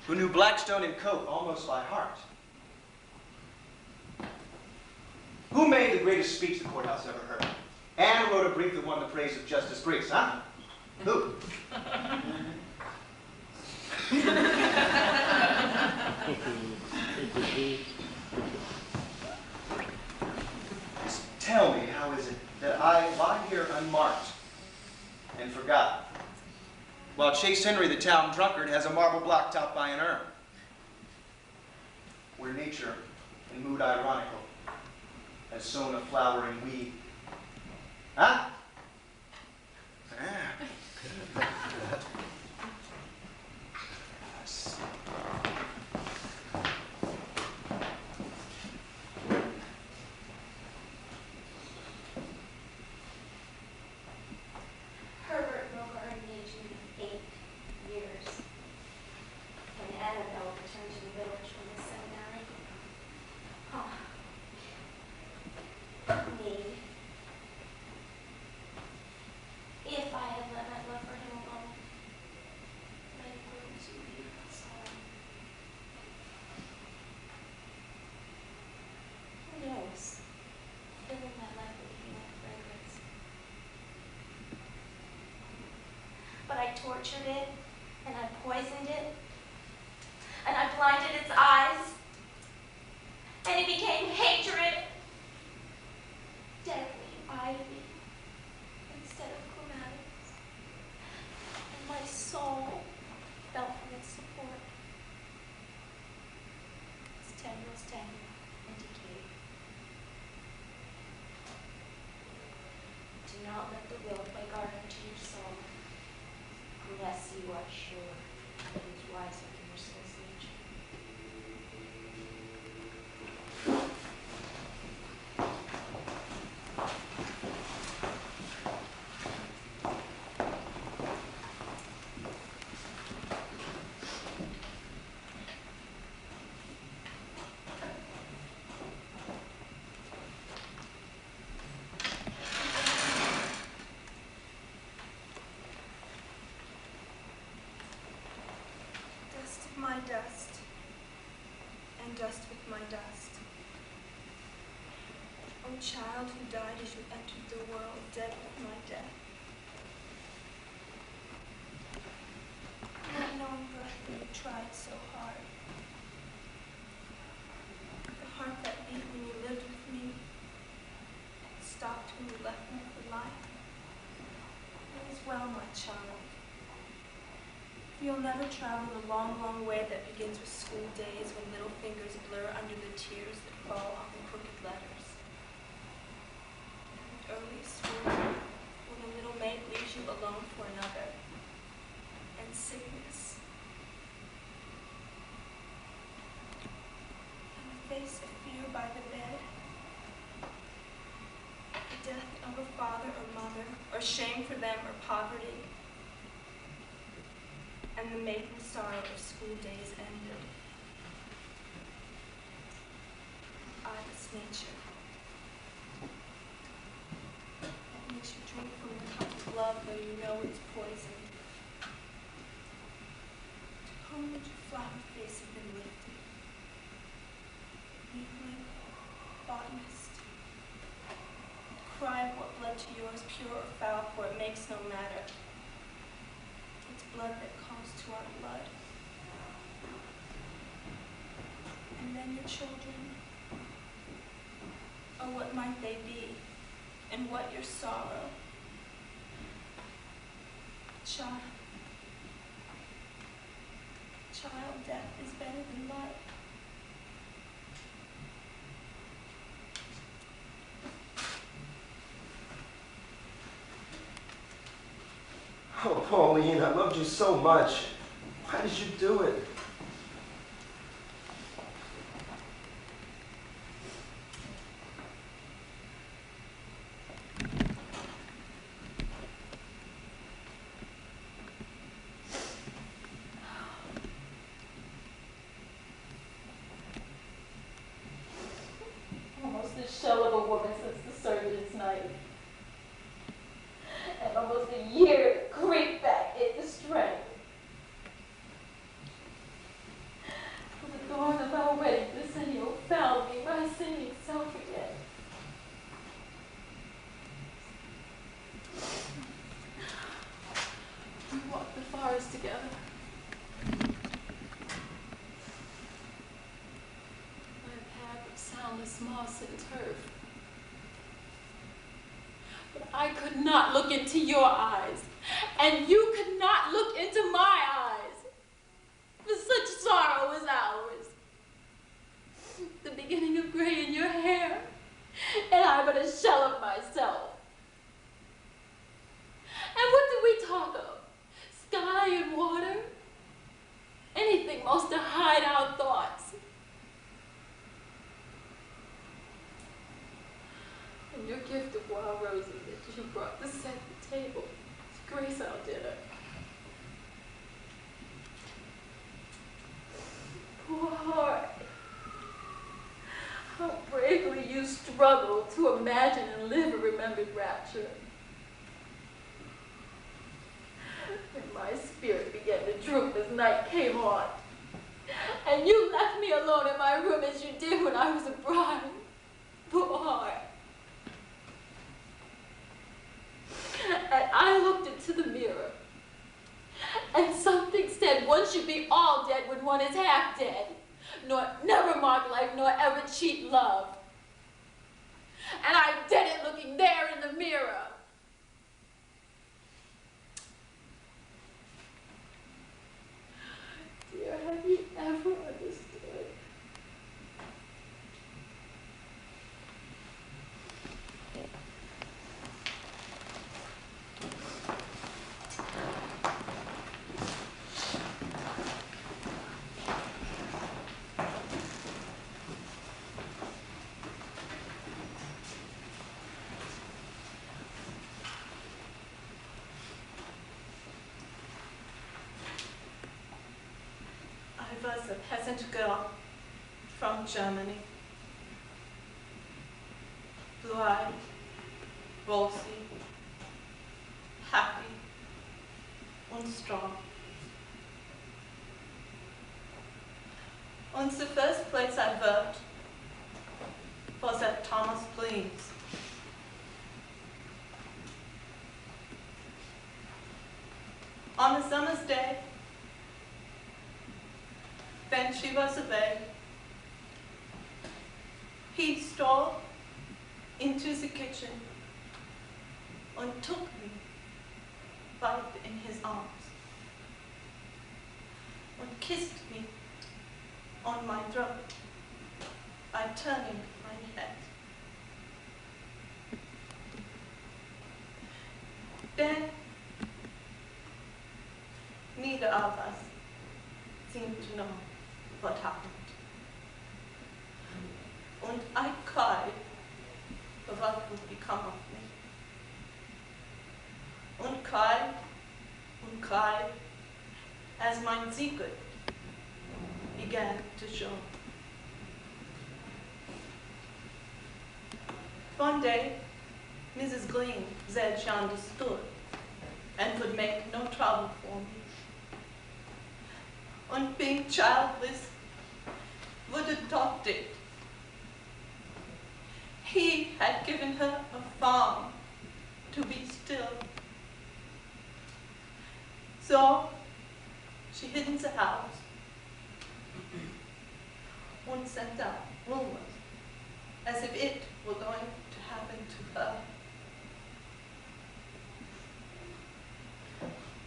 who knew Blackstone and Coke almost by heart, who made the greatest speech the courthouse ever heard, and wrote a brief that won the praise of Justice Briggs, huh? Who? Tell me, how is it that I lie here unmarked and forgotten, while Chase Henry, the town drunkard, has a marble block topped by an urn, where nature, in mood ironical, has sown a flowering weed? Huh? Ah. Herbert broke our engagement in 8 years. When Annabelle returned to the village from the seminary. Oh. Me. If I had let my love for him alone, life wouldn't be so. Who knows? Filling my life with human fragrance. But I tortured it, and I poisoned it, and I blinded its eyes, and it became hatred, deadly ivy, instead of clematis, and my soul fell from its support. Its tendrils tangled and decayed. Do not let the will play garden to your soul, unless you are sure that it is wiser than your soul's nature. Dust of my dust, and dust with my dust. O child who died as you entered the world, dead with my death. Not knowing birth when you tried so hard. The heart that beat when you lived with me, stopped when you left me for life. It is well, my child. You'll never travel the long, long way that begins with school days when little fingers blur under the tears that fall on the crooked letters. earliest school, when a little mate leaves you alone for another, and sickness, and the face of fear by the bed, the death of a father or mother, or shame for them or poverty, and the maiden sorrow of school days ended. I was nature. That makes you drink from the cup of love, though you know it's poison. To whom would your flower face have been lifted? Weakling, botanist. Cry of what blood to yours, pure or foul, for it makes no matter. It's blood that calls to our blood. And then your children, oh, what might they be, and what your sorrow? Child death is better than life. Oh, Pauline, I loved you so much. Why did you do it? Almost the shell of a woman since the surgeon's knife. And almost a year creeped back into strength. The dawn of our wedding decennial found me my singing self again. We walked the forest together. Soundless moss and turf. But I could not look into your eyes, and you could not look into my eyes, for such sorrow as ours. The beginning of gray in your hair, and I but a shell of myself. And what did we talk of? Sky and water? Anything most to hide our thoughts. And your gift of wild roses that you brought to set the table to grace our dinner. Poor heart. How bravely you struggled to imagine and live a remembered rapture. And my spirit began to droop as night came on. And you left me alone in my room as you did when I was a bride. Poor heart. And I looked into the mirror, and something said one should be all dead when one is half dead, nor never mark life, nor ever cheat love. And I did it looking there in the mirror. Dear, have you ever understood? I was a peasant girl from Germany. Blue-eyed, rosy, happy, and strong. And the first place I worked was at Thomas Bleen's. On a summer's day, when she was away, he stole into the kitchen and took me right in his arms and kissed me on my throat by turning my head. Then, neither of us seemed to know what happened. And I cried for what would become of me. Und cried as mein secret began to show. One day, Mrs. Green said she understood and would make no trouble for me. And being childless, would adopt it. He had given her a farm to be still. So she hid in the house and sent out rumors as if it were going to happen to her.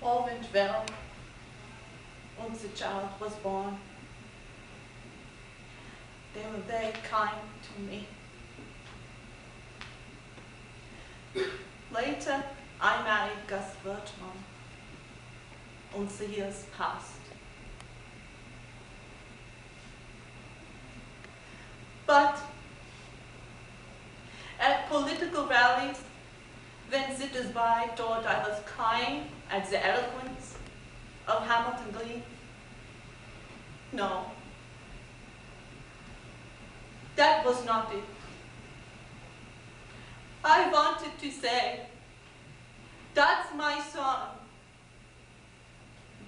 All went well, and the child was born. They were very kind to me. Later, I married Gus Bertram, and the years passed. But at political rallies, when sitters by thought I was crying at the eloquence of Hamilton Green, no, that was not it. I wanted to say, that's my son.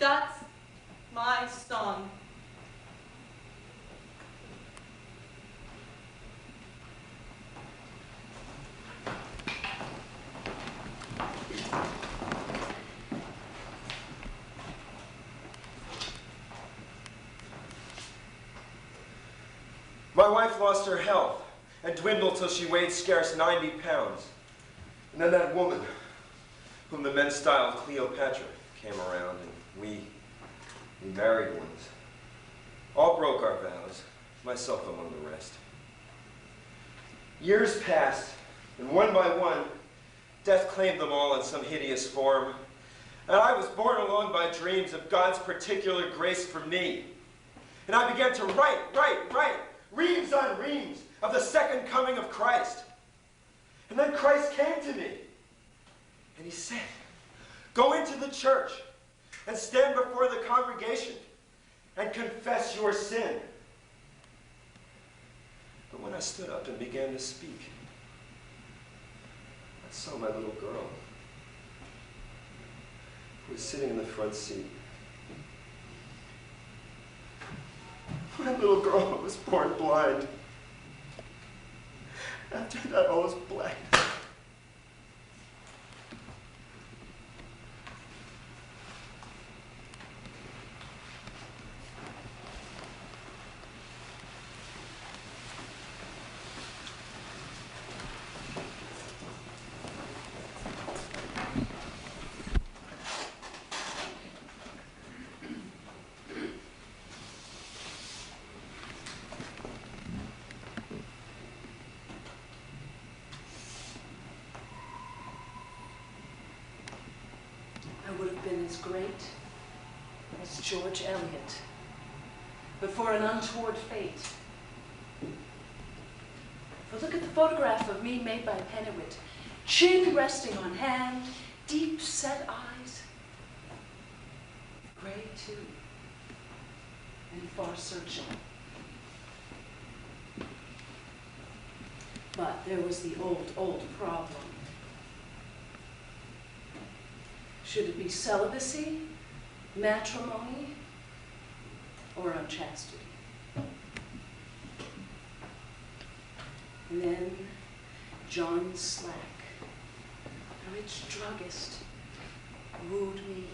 That's my son. My wife lost her health and dwindled till she weighed scarce 90 pounds. And then that woman, whom the men styled Cleopatra, came around, and we married ones. All broke our vows, myself among the rest. Years passed, and one by one, death claimed them all in some hideous form. And I was borne along by dreams of God's particular grace for me. And I began to write, reams on reams of the second coming of Christ. And then Christ came to me, and he said, go into the church and stand before the congregation and confess your sin. But when I stood up and began to speak, I saw my little girl, who was sitting in the front seat. My little girl was born blind. After that, all was blackness. As great as George Eliot, but for an untoward fate. For look at the photograph of me made by Pennewitt, chin resting on hand, deep set eyes, gray too, and far searching. But there was the old problem. Should it be celibacy, matrimony, or unchastity? And then John Slack, a rich druggist, wooed me,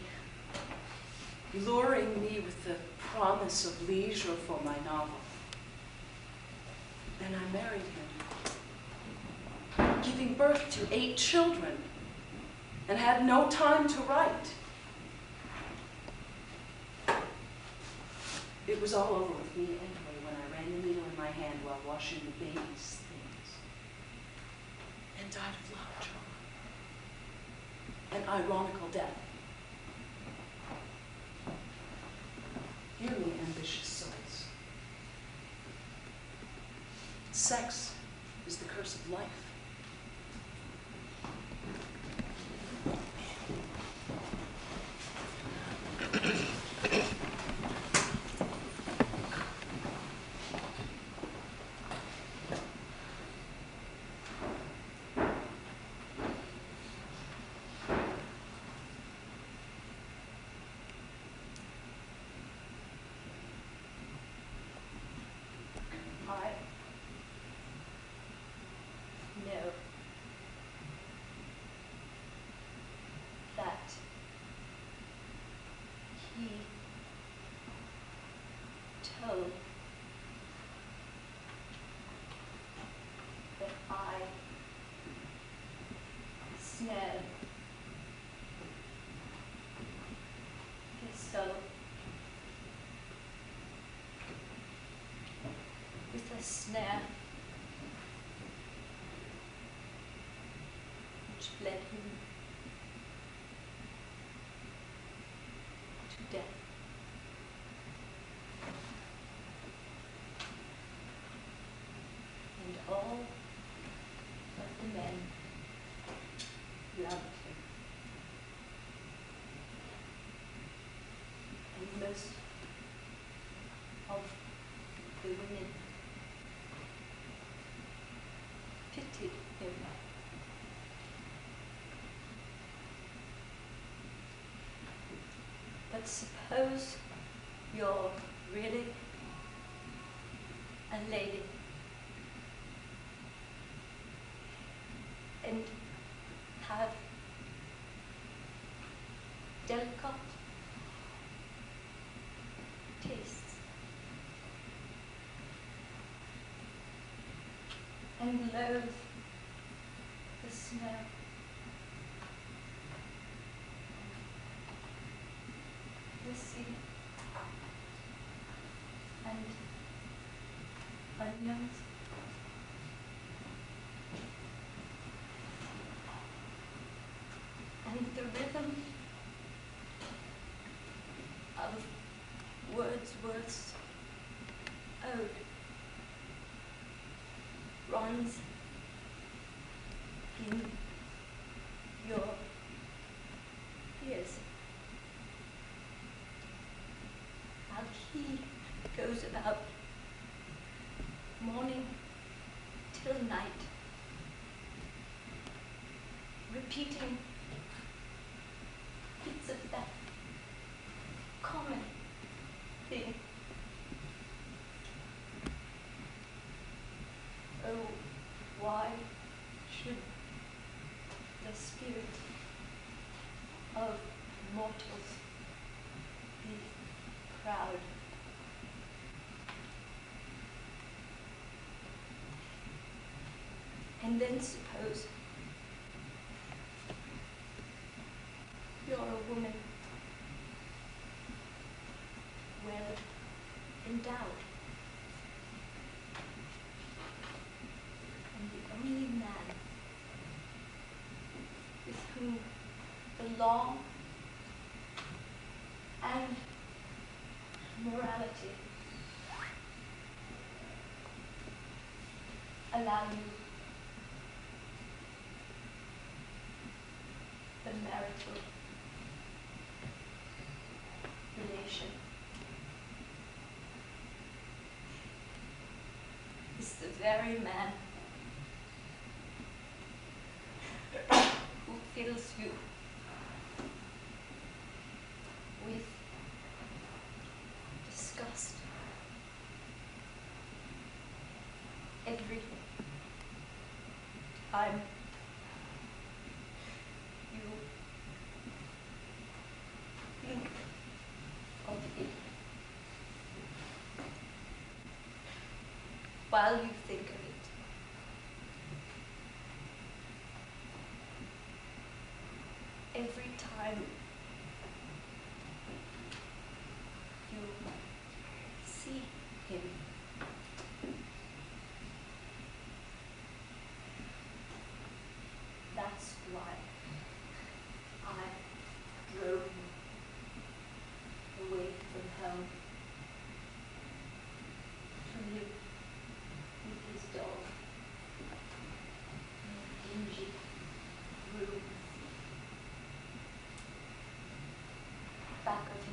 luring me with the promise of leisure for my novel. And I married him, giving birth to 8 children, and had no time to write. It was all over with me anyway when I ran the needle in my hand while washing the baby's things. And died of lockjaw. an ironical death. Hear me, ambitious souls. Sex is the curse of life. know that he told that I snared his soul with a snare which led him to death. And all of the men loved him. And most of the women pitied him. But suppose you're really a lady and have delicate tastes and loathe the smell the sea and onions and the rhythm of Wordsworth's ode runs in your ears. How he goes about morning till night, repeating bits of that common thing. Oh, why should the spirit of mortals be proud? And then suppose you're a woman well endowed, and the only man with whom the law and morality allow you the marital relation is the very man who fills you with disgust every time you think of it. While you think of it, every time you see him, that's why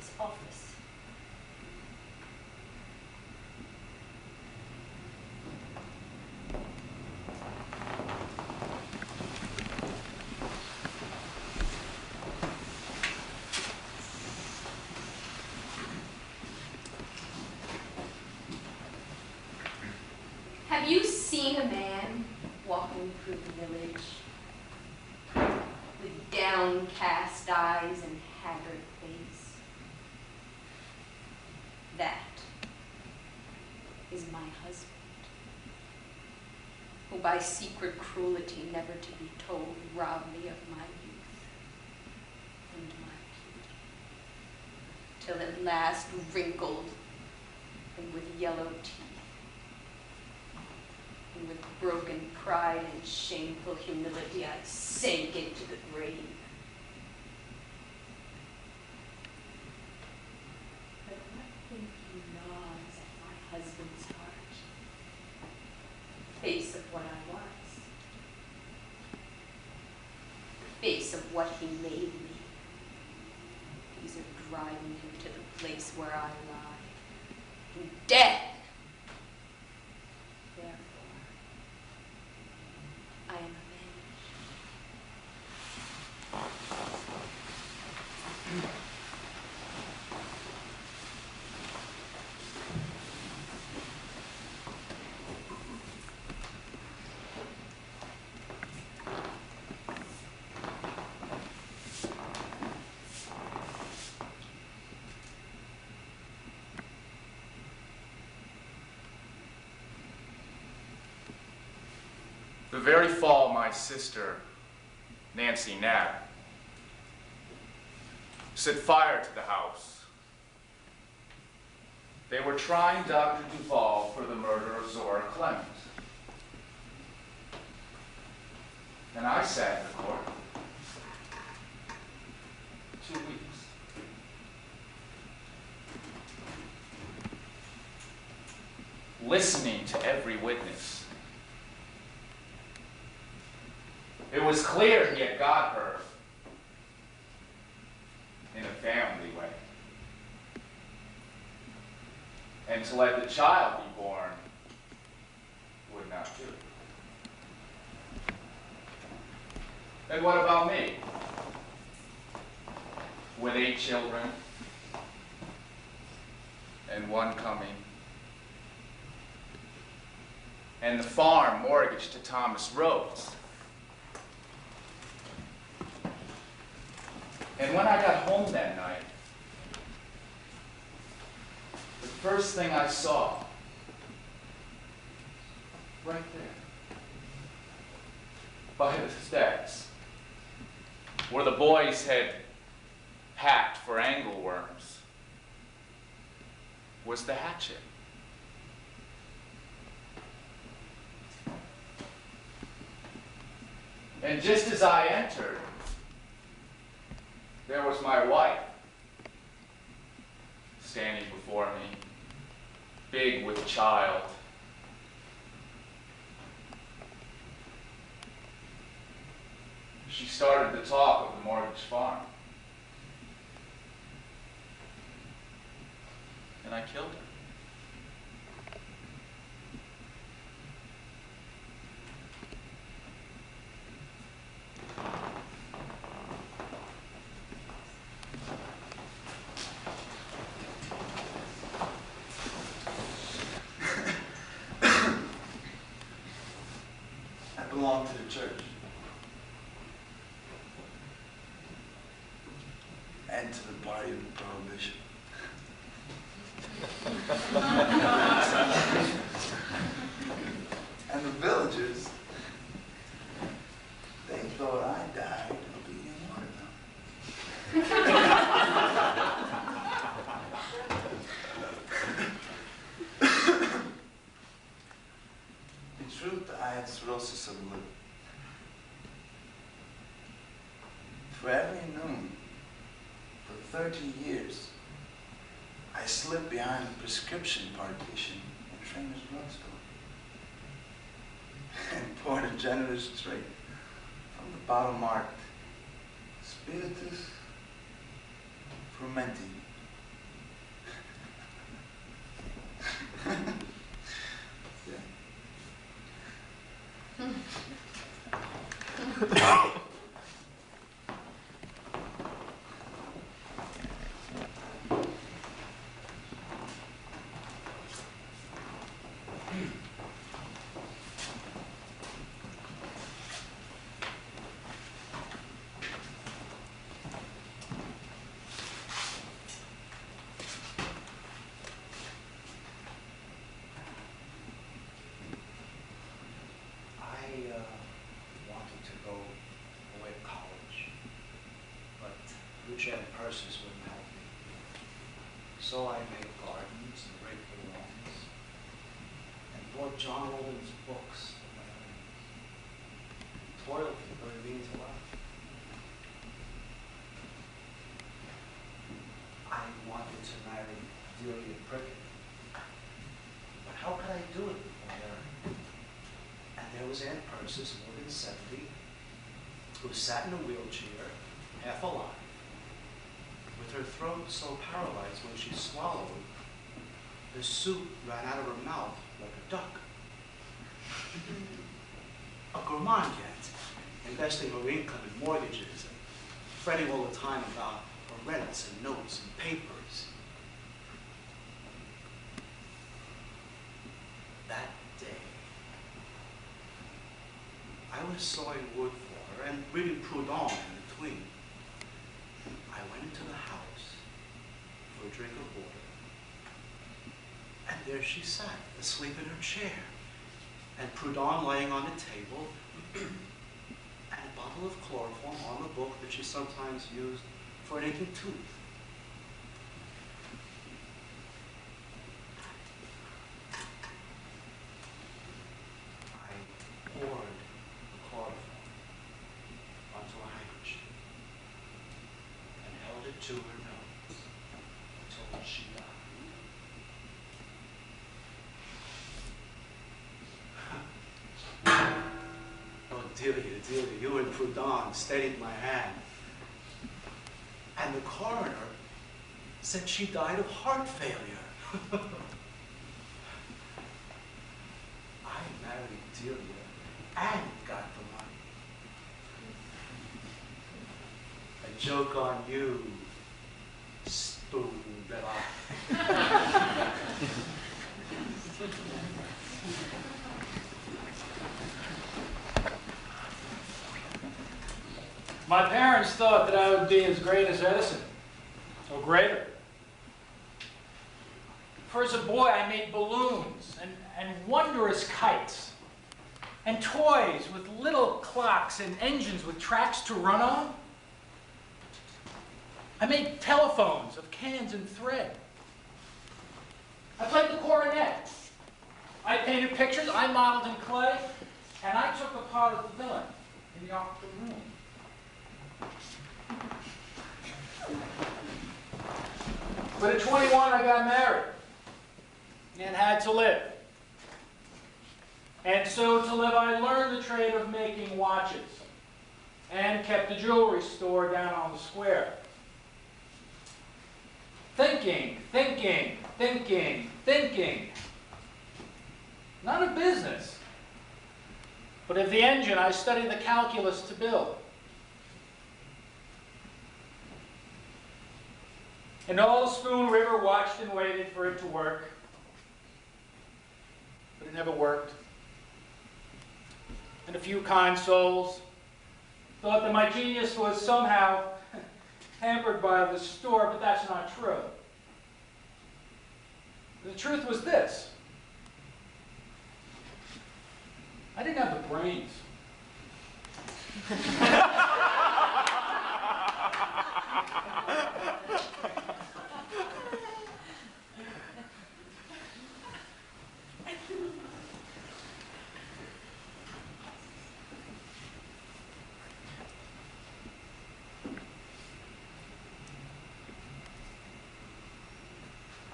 his office. Have you seen a man walking through the village with downcast eyes and haggard face? That is my husband, who by secret cruelty never to be told robbed me of my youth and my beauty, till at last wrinkled and with yellow teeth, and with broken pride and shameful humility, I sank into the grave. But what think you gnaws at my husband's heart? Face of what I was. Face of what he made me. These are driving him to the place where I lie. In death. I am avenged. The very fall my sister, Nancy Knapp, set fire to the house. They were trying Dr. Duval for the murder of Zora Clement. And I sat in the court 2 weeks. Listening to every witness. It was clear he had got her in a family way. And to let the child be born would not do. And what about me? With 8 children and 1 coming. And the farm mortgaged to Thomas Rhodes. And when I got home that night, the first thing I saw, right there, by the steps, where the boys had hacked for angleworms, was the hatchet. And just as I entered, there was my wife, standing before me, big with child. She started to talk of the mortgage farm. And I killed her. Belong to the church and to the party of prohibition. And the villagers, they thought I died of eating watermelon. In truth, I had cirrhosis of the liver. For every noon, for 30 years, I slipped behind the prescription partition in Tramer's drugstore and poured a generous drink from the bottle marked Spiritus Frumenti Wanted to go away to college, but Lucia and Persis wouldn't help me. So I made gardens and raked the lawns, and bought John Alden's books for my earnings. Toiled for what it means a lot. I wanted to marry Delia Prickett, but how could I do it before her? And there was Aunt Persis, more than 70, who sat in a wheelchair, half alive, with her throat so paralyzed when she swallowed, the soup ran out of her mouth like a duck. A gourmand yet, investing her income in mortgages, and fretting all the time about her rents and notes and papers. That day, I was sawing wood for her and reading Proudhon in between. I went into the house for a drink of water, and there she sat, asleep in her chair, and Proudhon laying on the table, and a bottle of chloroform on the book that she sometimes used for an aching tooth. I poured the chloroform onto a handkerchief and held it to her nose until she died. Oh, Delia, you and Proudhon steadied my hand. And the coroner said she died of heart failure. I married Delia and got the money. A joke on you, spoon-bella. My parents thought that I would be as great as Edison, or greater. For as a boy, I made balloons and wondrous kites, and toys with little clocks and engines with tracks to run on. I made telephones of cans and thread. I played the cornet. I painted pictures, I modeled in clay, and I took the part of the villain in the opera room. But at 21, I got married and had to live. And so to live, I learned the trade of making watches and kept a jewelry store down on the square. Thinking, thinking, thinking, thinking. Not a business, but of the engine I studied the calculus to build. And all the Spoon River watched and waited for it to work. But it never worked. And a few kind souls thought that my genius was somehow hampered by the store, but that's not true. The truth was this. I didn't have the brains.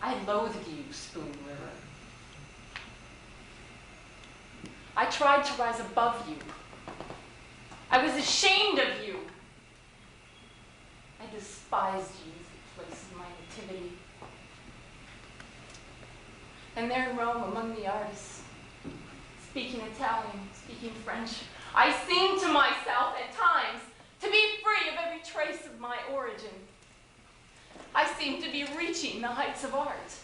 I loathed you, Spoon River. I tried to rise above you. I was ashamed of you. I despised you as the place of my nativity. And there in Rome, among the artists, speaking Italian, speaking French, I seemed to myself at times to be free of every trace of my origin. I seemed to be reaching the heights of art.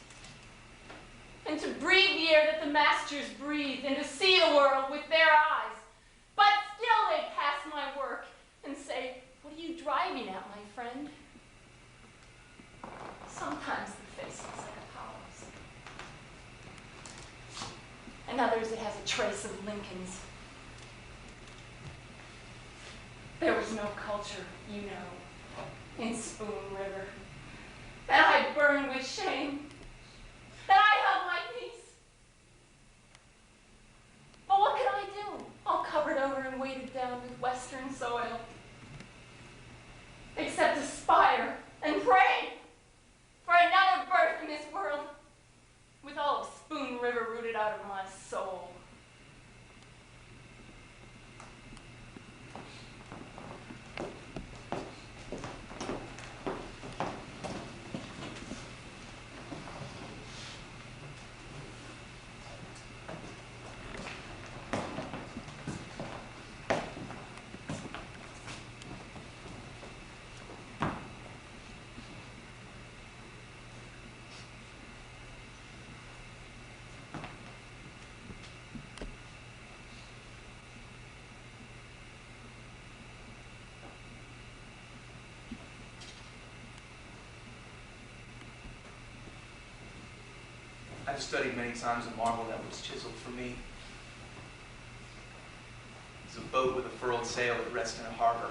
and to breathe the air that the masters breathed, and to see the world with their eyes. But still they pass my work and say, "What are you driving at, my friend?" Sometimes the face looks like Apollo's, and others it has a trace of Lincoln's. There was no culture, you know, in Spoon River. That I burned with shame. That I held my peace. But what could I do? All covered over and weighted down with western soil. Except aspire and pray for another birth in this world, with all of Spoon River rooted out of my soul. I've studied many times a marble that was chiseled for me. It's a boat with a furled sail that rests in a harbor.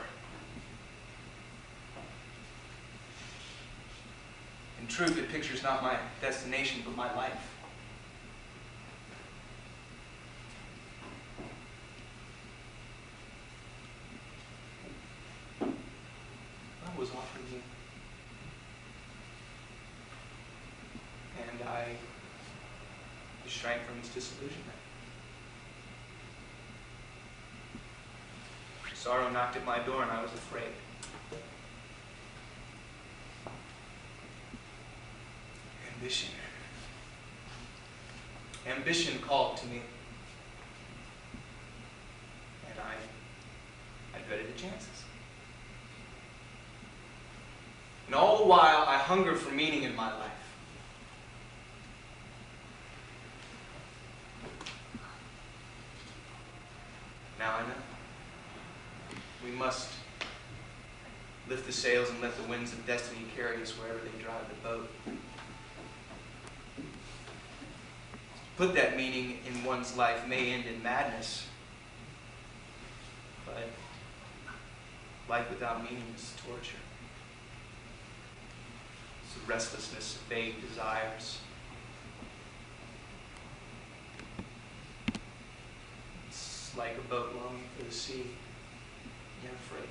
In truth, it pictures not my destination, but my life. I was offered me, and I shrank from his disillusionment. Sorrow knocked at my door, and I was afraid. Ambition called to me, and I dreaded the chances. And all the while, I hungered for meaning in my life. Now I know. We must lift the sails and let the winds of destiny carry us wherever they drive the boat. Put that meaning in one's life may end in madness, but life without meaning is torture. It's the restlessness of vague desires. It's like a boat longing for the sea, yet afraid.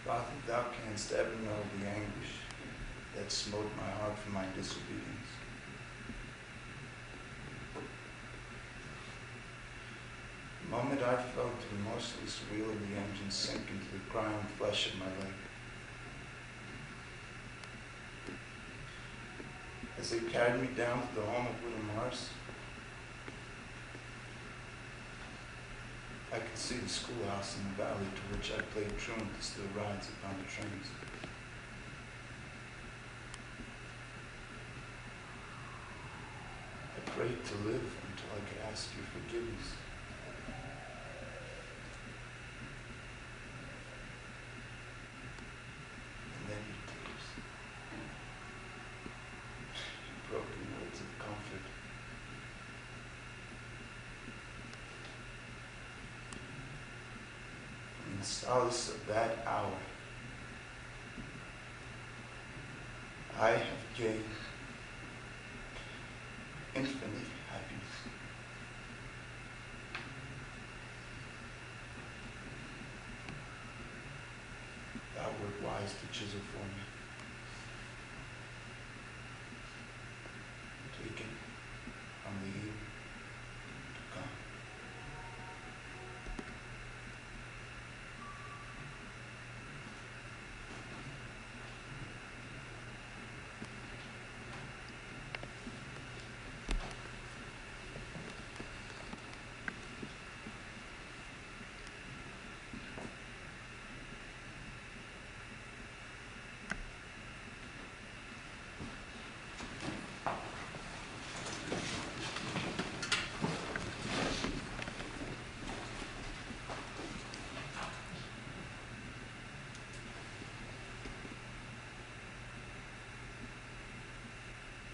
Father, thou canst ever know the anguish that smote my heart for my disobedience. The moment I felt the remorseless wheel of the engine sink into the ground flesh of my leg, as they carried me down to the home of Widow Mars, I could see the schoolhouse in the valley to which I played truant to still rides upon the trains. I prayed to live until I could ask your forgiveness. solace of that hour, I have gained infinite happiness. Thou wert wise to chisel for me, taken from the year to come.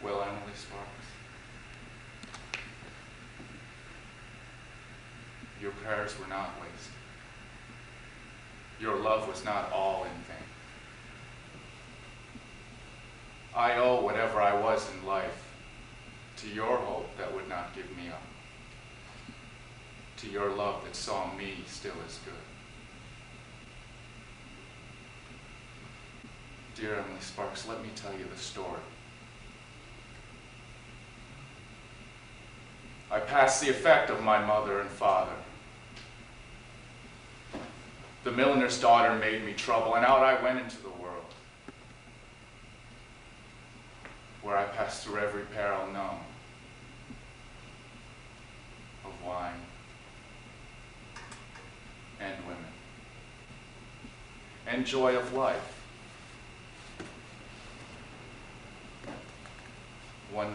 Well, Emily Sparks, your prayers were not wasted. Your love was not all in vain. I owe whatever I was in life to your hope that would not give me up, to your love that saw me still as good. Dear Emily Sparks, let me tell you the story. I passed the effect of my mother and father. The milliner's daughter made me trouble, and out I went into the world, where I passed through every peril known, of wine and women, and joy of life. One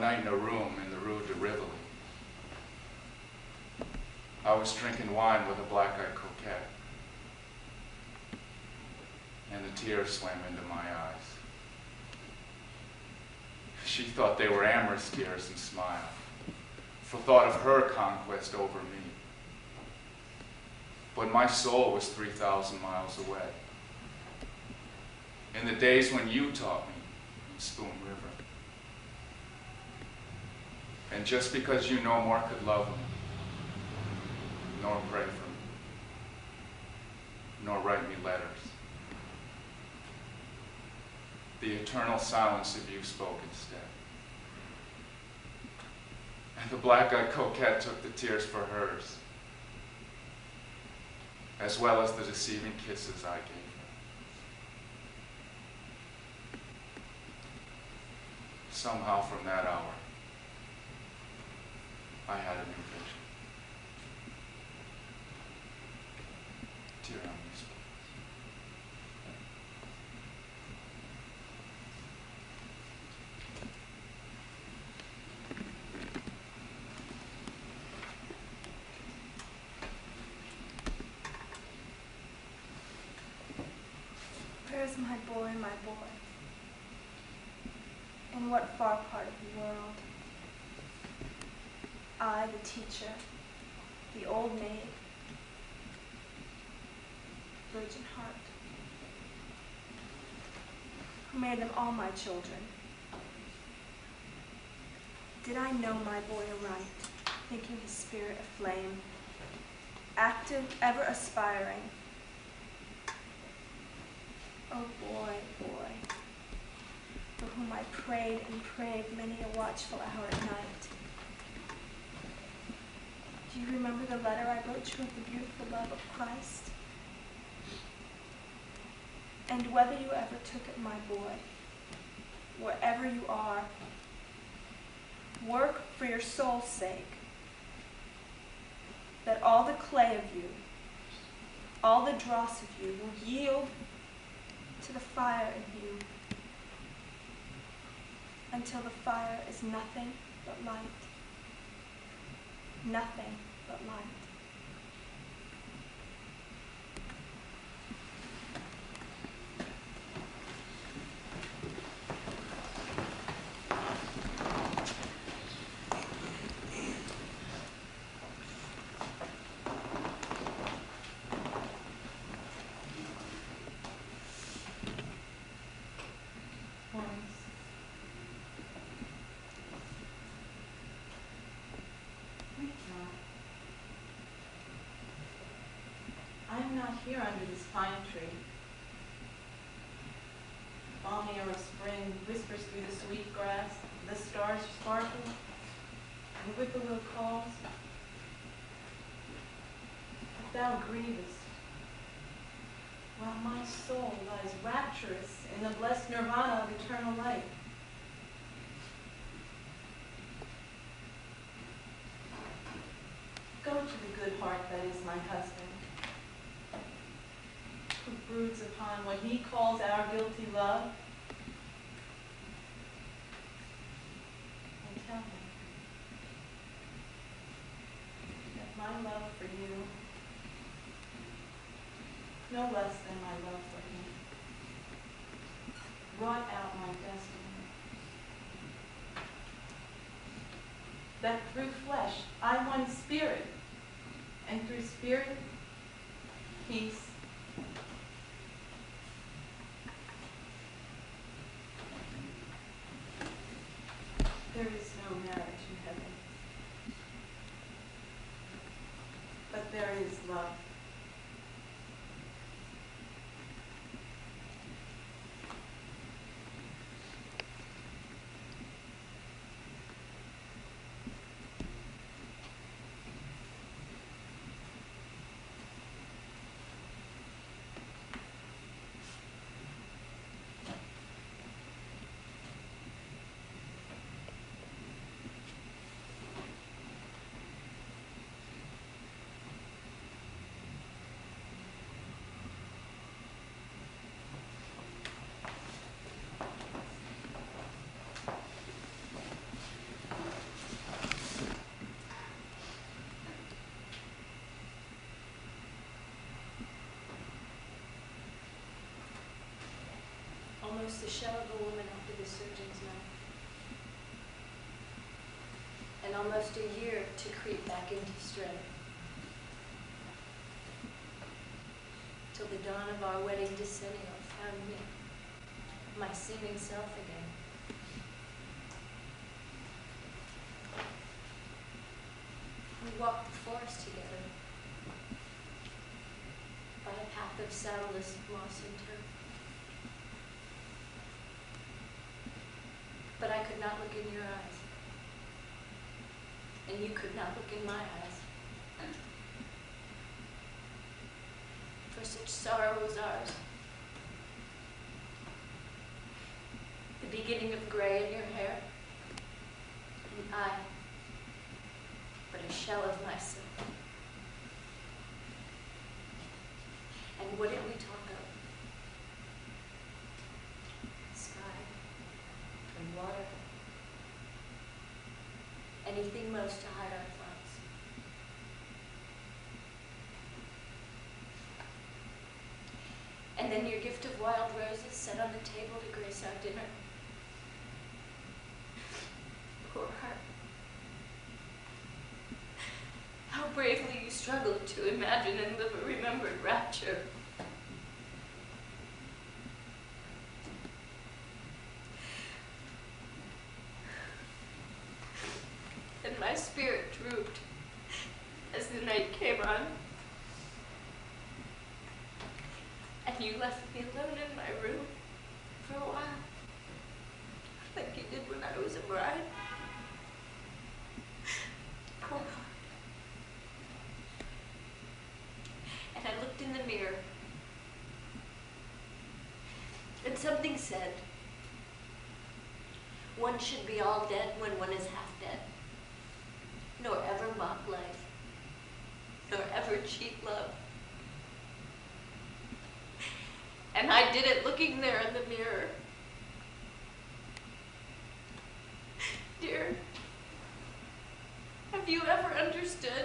night in a room in the Rue de Rivoli, I was drinking wine with a black-eyed coquette, and the tears swam into my eyes. She thought they were amorous tears and smiled, for thought of her conquest over me. But my soul was 3,000 miles away, in the days when you taught me in Spoon River. And just because you no more could love me, nor pray for me, nor write me letters, the eternal silence of you spoke instead. And the black-eyed coquette took the tears for hers, as well as the deceiving kisses I gave her. Somehow from that hour, I had a new vision. Dear Emily Sparks. Where is my boy, my boy? In what far part of the world? I, the teacher, the old maid, virgin heart, who made them all my children. Did I know my boy aright, thinking his spirit aflame, active, ever aspiring? Oh boy, boy, for whom I prayed and prayed many a watchful hour at night. Do you remember the letter I wrote you of the beautiful love of Christ? And whether you ever took it, my boy, wherever you are, work for your soul's sake, that all the clay of you, all the dross of you will yield to the fire in you, until the fire is nothing but light. Nothing but light. I am not here under this pine tree. The balmy air of spring whispers through the sweet grass, the stars sparkle, and whippoorwill calls. But thou grievest, while my soul lies rapturous in the blessed nirvana of eternal light. Go to the good heart that is my husband, who broods upon what he calls our guilty love, and tell him that my love for you, no less than my love for him, wrought out my destiny. That through flesh I won spirit, and through spirit, peace. There is no marriage in heaven, but there is love. Almost the shell of a woman after the surgeon's knife. And almost a year to creep back into strength. Till the dawn of our wedding decennial found me, my seeming self again. We walked the forest together, by a path of saddleless moss and turf. But I could not look in your eyes, and you could not look in my eyes. For such sorrow was ours. The beginning of gray in your hair, and I, but a shell of myself. And what did we talk of? Sky and water. Anything most to hide our thoughts. And then your gift of wild roses set on the table to grace our dinner. Poor heart. How bravely you struggled to imagine and live a remembered rapture. And my spirit drooped as the night came on. And you left me alone in my room for a while, like you did when I was a bride. Poor heart. And I looked in the mirror, and something said, one should be all dead when one is half dead, nor ever mock life, nor ever cheat love. And I did it looking there in the mirror. Dear, have you ever understood?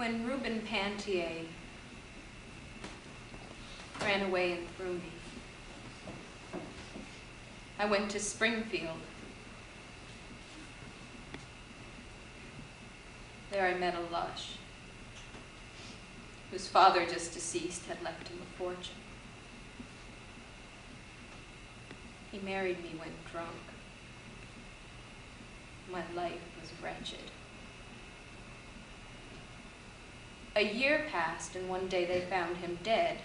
When Reuben Pantier ran away and threw me, I went to Springfield. There I met a lush, whose father, just deceased, had left him a fortune. He married me when drunk. My life was wretched. A year passed, and one day they found him dead.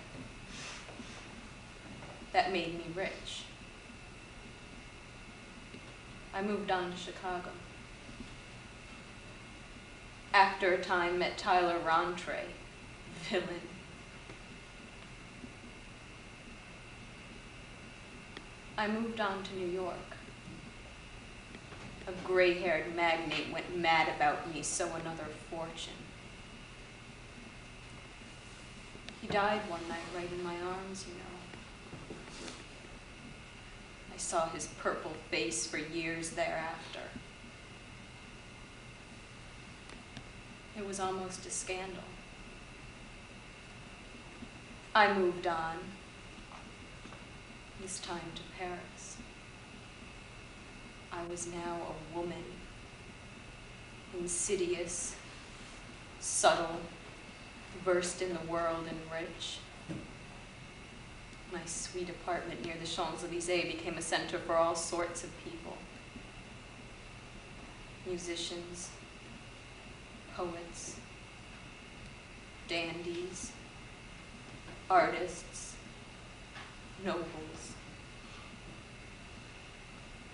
That made me rich. I moved on to Chicago. After a time, met Tyler Rontre, villain. I moved on to New York. A gray-haired magnate went mad about me, so another fortune. He died one night right in my arms, you know. I saw his purple face for years thereafter. It was almost a scandal. I moved on, this time to Paris. I was now a woman, insidious, subtle, versed in the world and rich. My sweet apartment near the Champs-Élysées became a center for all sorts of people. Musicians, poets, dandies, artists, nobles,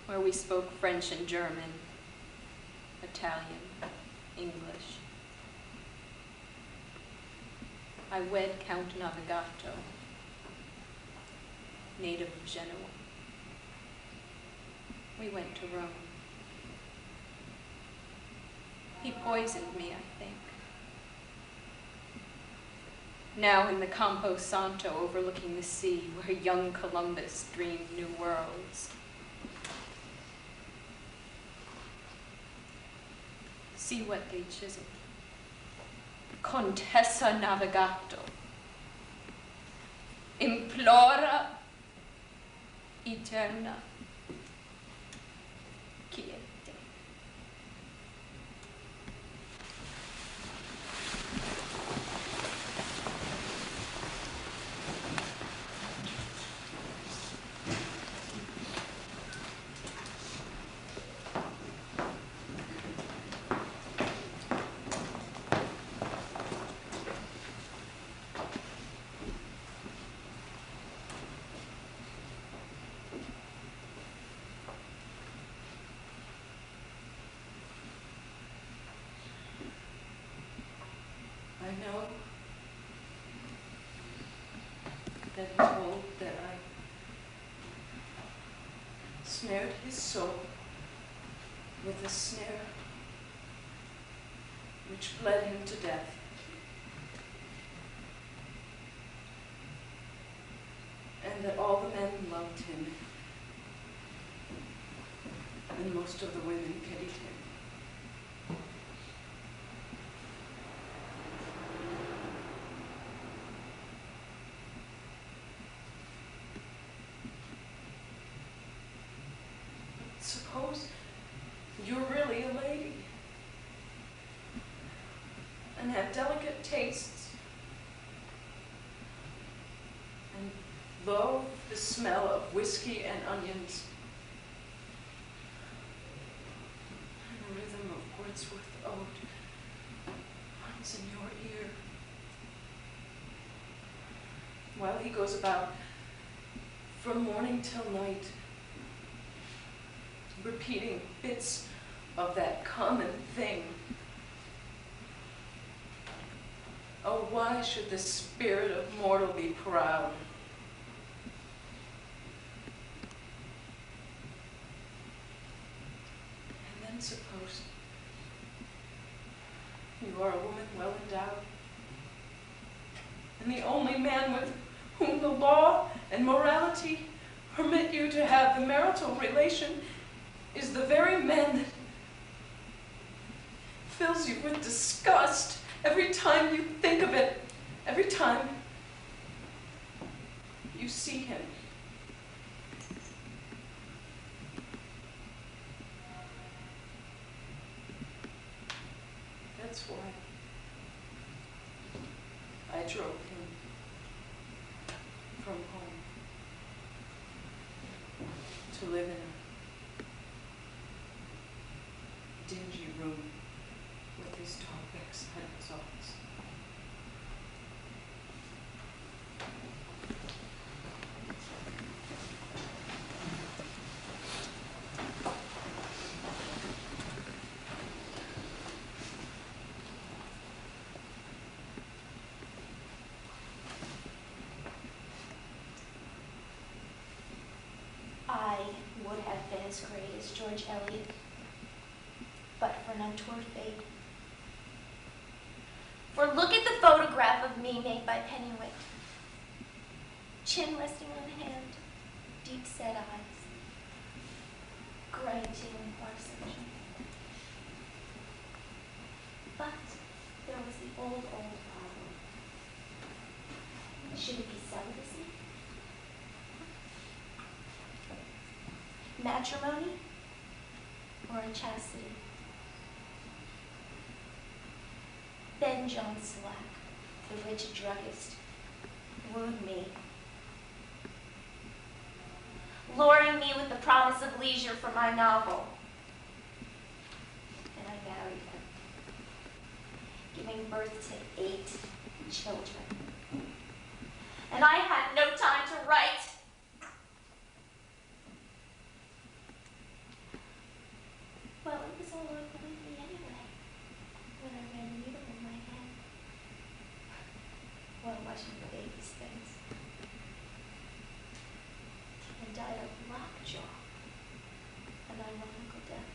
where we spoke French and German, Italian, English. I wed Count Navigato, native of Genoa. We went to Rome. He poisoned me, I think. Now in the Campo Santo overlooking the sea, where young Columbus dreamed new worlds. See what they chiseled. Contessa Navigato, implora eterna quiete. I know that he told that I snared his soul with a snare which bled him to death. And that all the men loved him, and most of the women pitied him. Suppose you're really a lady and have delicate tastes and loathe the smell of whiskey and onions and the rhythm of Wordsworth's ode runs in your ear while he goes about from morning till night repeating bits of that common thing. Oh, why should the spirit of mortal be proud? And then suppose you are a woman well endowed, and the only man with whom the law and morality permit you to have the marital relation is the very man that fills you with disgust Every time you think of it, every time you see him. That's why I drove him from home to live in a dingy room with his topics and his office. I would have been as great as George Eliot, but for an untoward fate. For look at the photograph of me made by Pennywit. Chin resting on hand, deep-set eyes, grudging parsimony. But there was the old problem. Should it be celibacy? Matrimony or chastity? Ben John Slack, the rich druggist, wooed me, luring me with the promise of leisure for my novel. And I married him, giving birth to 8 children. And I had no time to write. Well, it was all over with me anyway, when I ran a needle in my head while watching the baby's things. And died of lockjaw, an ironical death.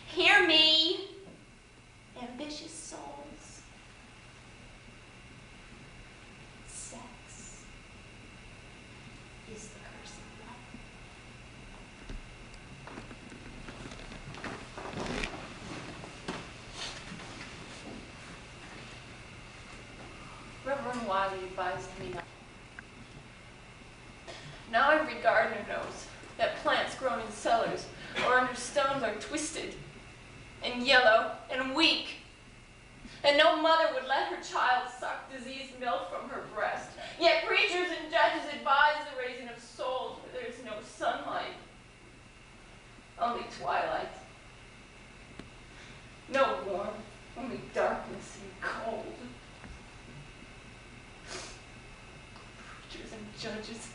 Hear me, ambitious souls. Sex is the curse of life. Reverend Wiley advised me not. Now every gardener knows that plants grown in cellars or under stones are twisted and yellow and weak. And no mother would let her child suck diseased milk from her breast. Yet preachers and judges advise the raising of souls where there is no sunlight, only twilight. No warmth, only darkness and cold. Preachers and judges.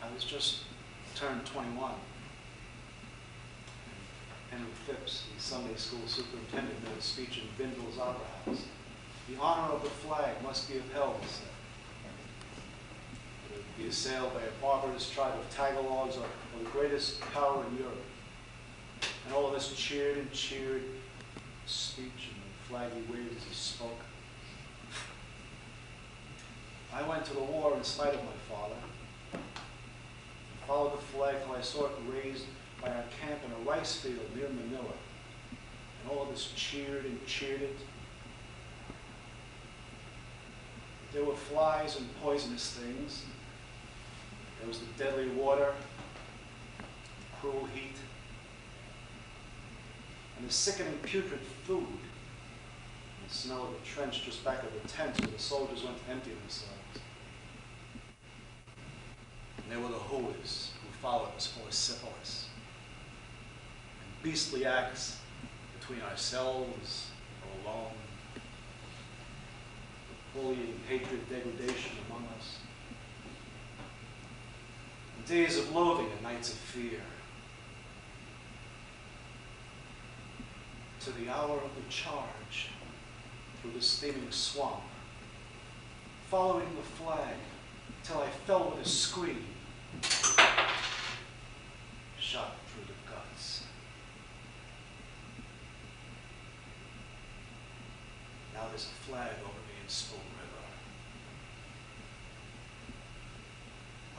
I was just turned 21. Henry Phipps, the Sunday school superintendent, made a speech in Bindle's Opera House. The honor of the flag must be upheld, he said. It would be assailed by a barbarous tribe of Tagalogs or the greatest power in Europe. And all of us cheered and cheered his speech and the flag he waved as he spoke. I went to the war in spite of my father. I followed the flag till I saw it raised by our camp in a rice field near Manila. And all of us cheered and cheered it. There were flies and poisonous things. There was the deadly water, cruel heat, and the sickening putrid food. And the smell of the trench just back of the tents where the soldiers went to empty themselves. And there were the hooers who followed us for syphilis. And beastly acts between ourselves or alone. The bullying, hatred, degradation among us. And days of loathing and nights of fear. To the hour of the charge through the steaming swamp, following the flag till I fell with a scream, shot through the guts. Now there's a flag over me in Spoon River.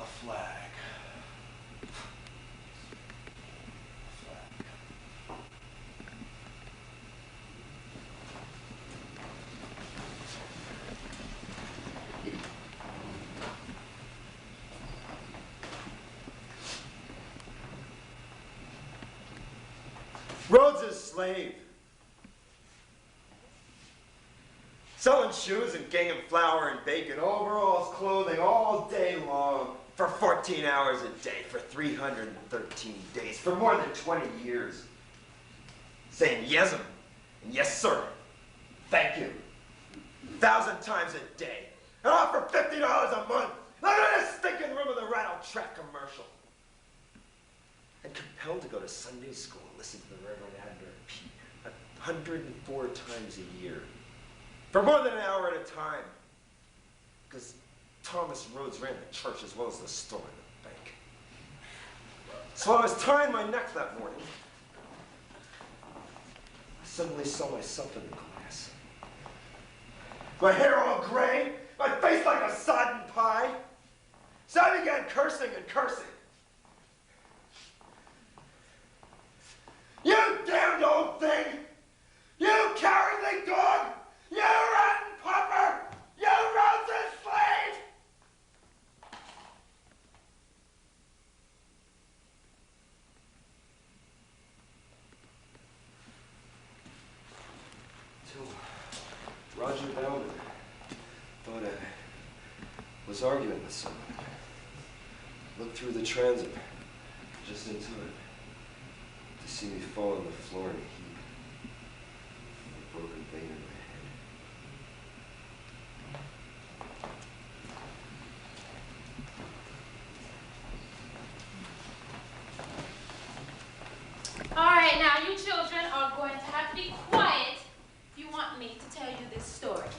A flag. Rhodes' slave. Selling shoes and gingham flour and bacon, overalls, clothing all day long for 14 hours a day for 313 days for more than 20 years. Saying yes'm and yes sir, thank you, 1,000 times a day. And all for $50 a month. Look at this stinking room of the rattle trap commercial. And compelled to go to Sunday school and listen to the Reverend Admiral Pete 104 times a year. For more than an hour at a time. Because Thomas Rhodes ran the church as well as the store and the bank. So I was tying my neck that morning. I suddenly saw myself in the glass. My hair all gray, my face like a sodden pie. So I began cursing and cursing. You damned old thing! You cowardly dog! You rotten pauper! You Rhodes' slave! Till Roger Bauman thought I was arguing with someone. Looked through the transom just in time to see me fall on the floor in a heap. A broken vein in my All right, now you children are going to have to be quiet if you want me to tell you this story.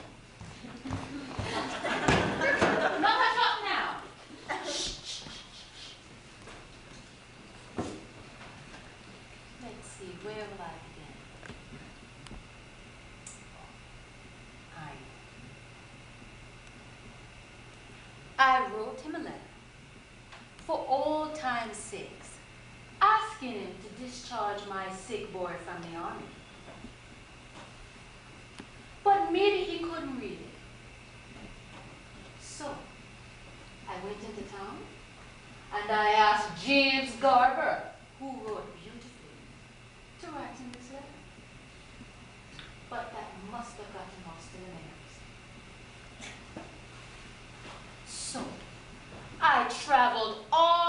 No hush up now. Shh. Let's see, where will I begin? I wrote him a letter for old time's sakes, asking him to discharge my sick boy from the army. But maybe he couldn't read it. So I went into town and I asked James Garber, who wrote beautifully, to write him this letter. But that must have gotten lost in the mails. So I traveled all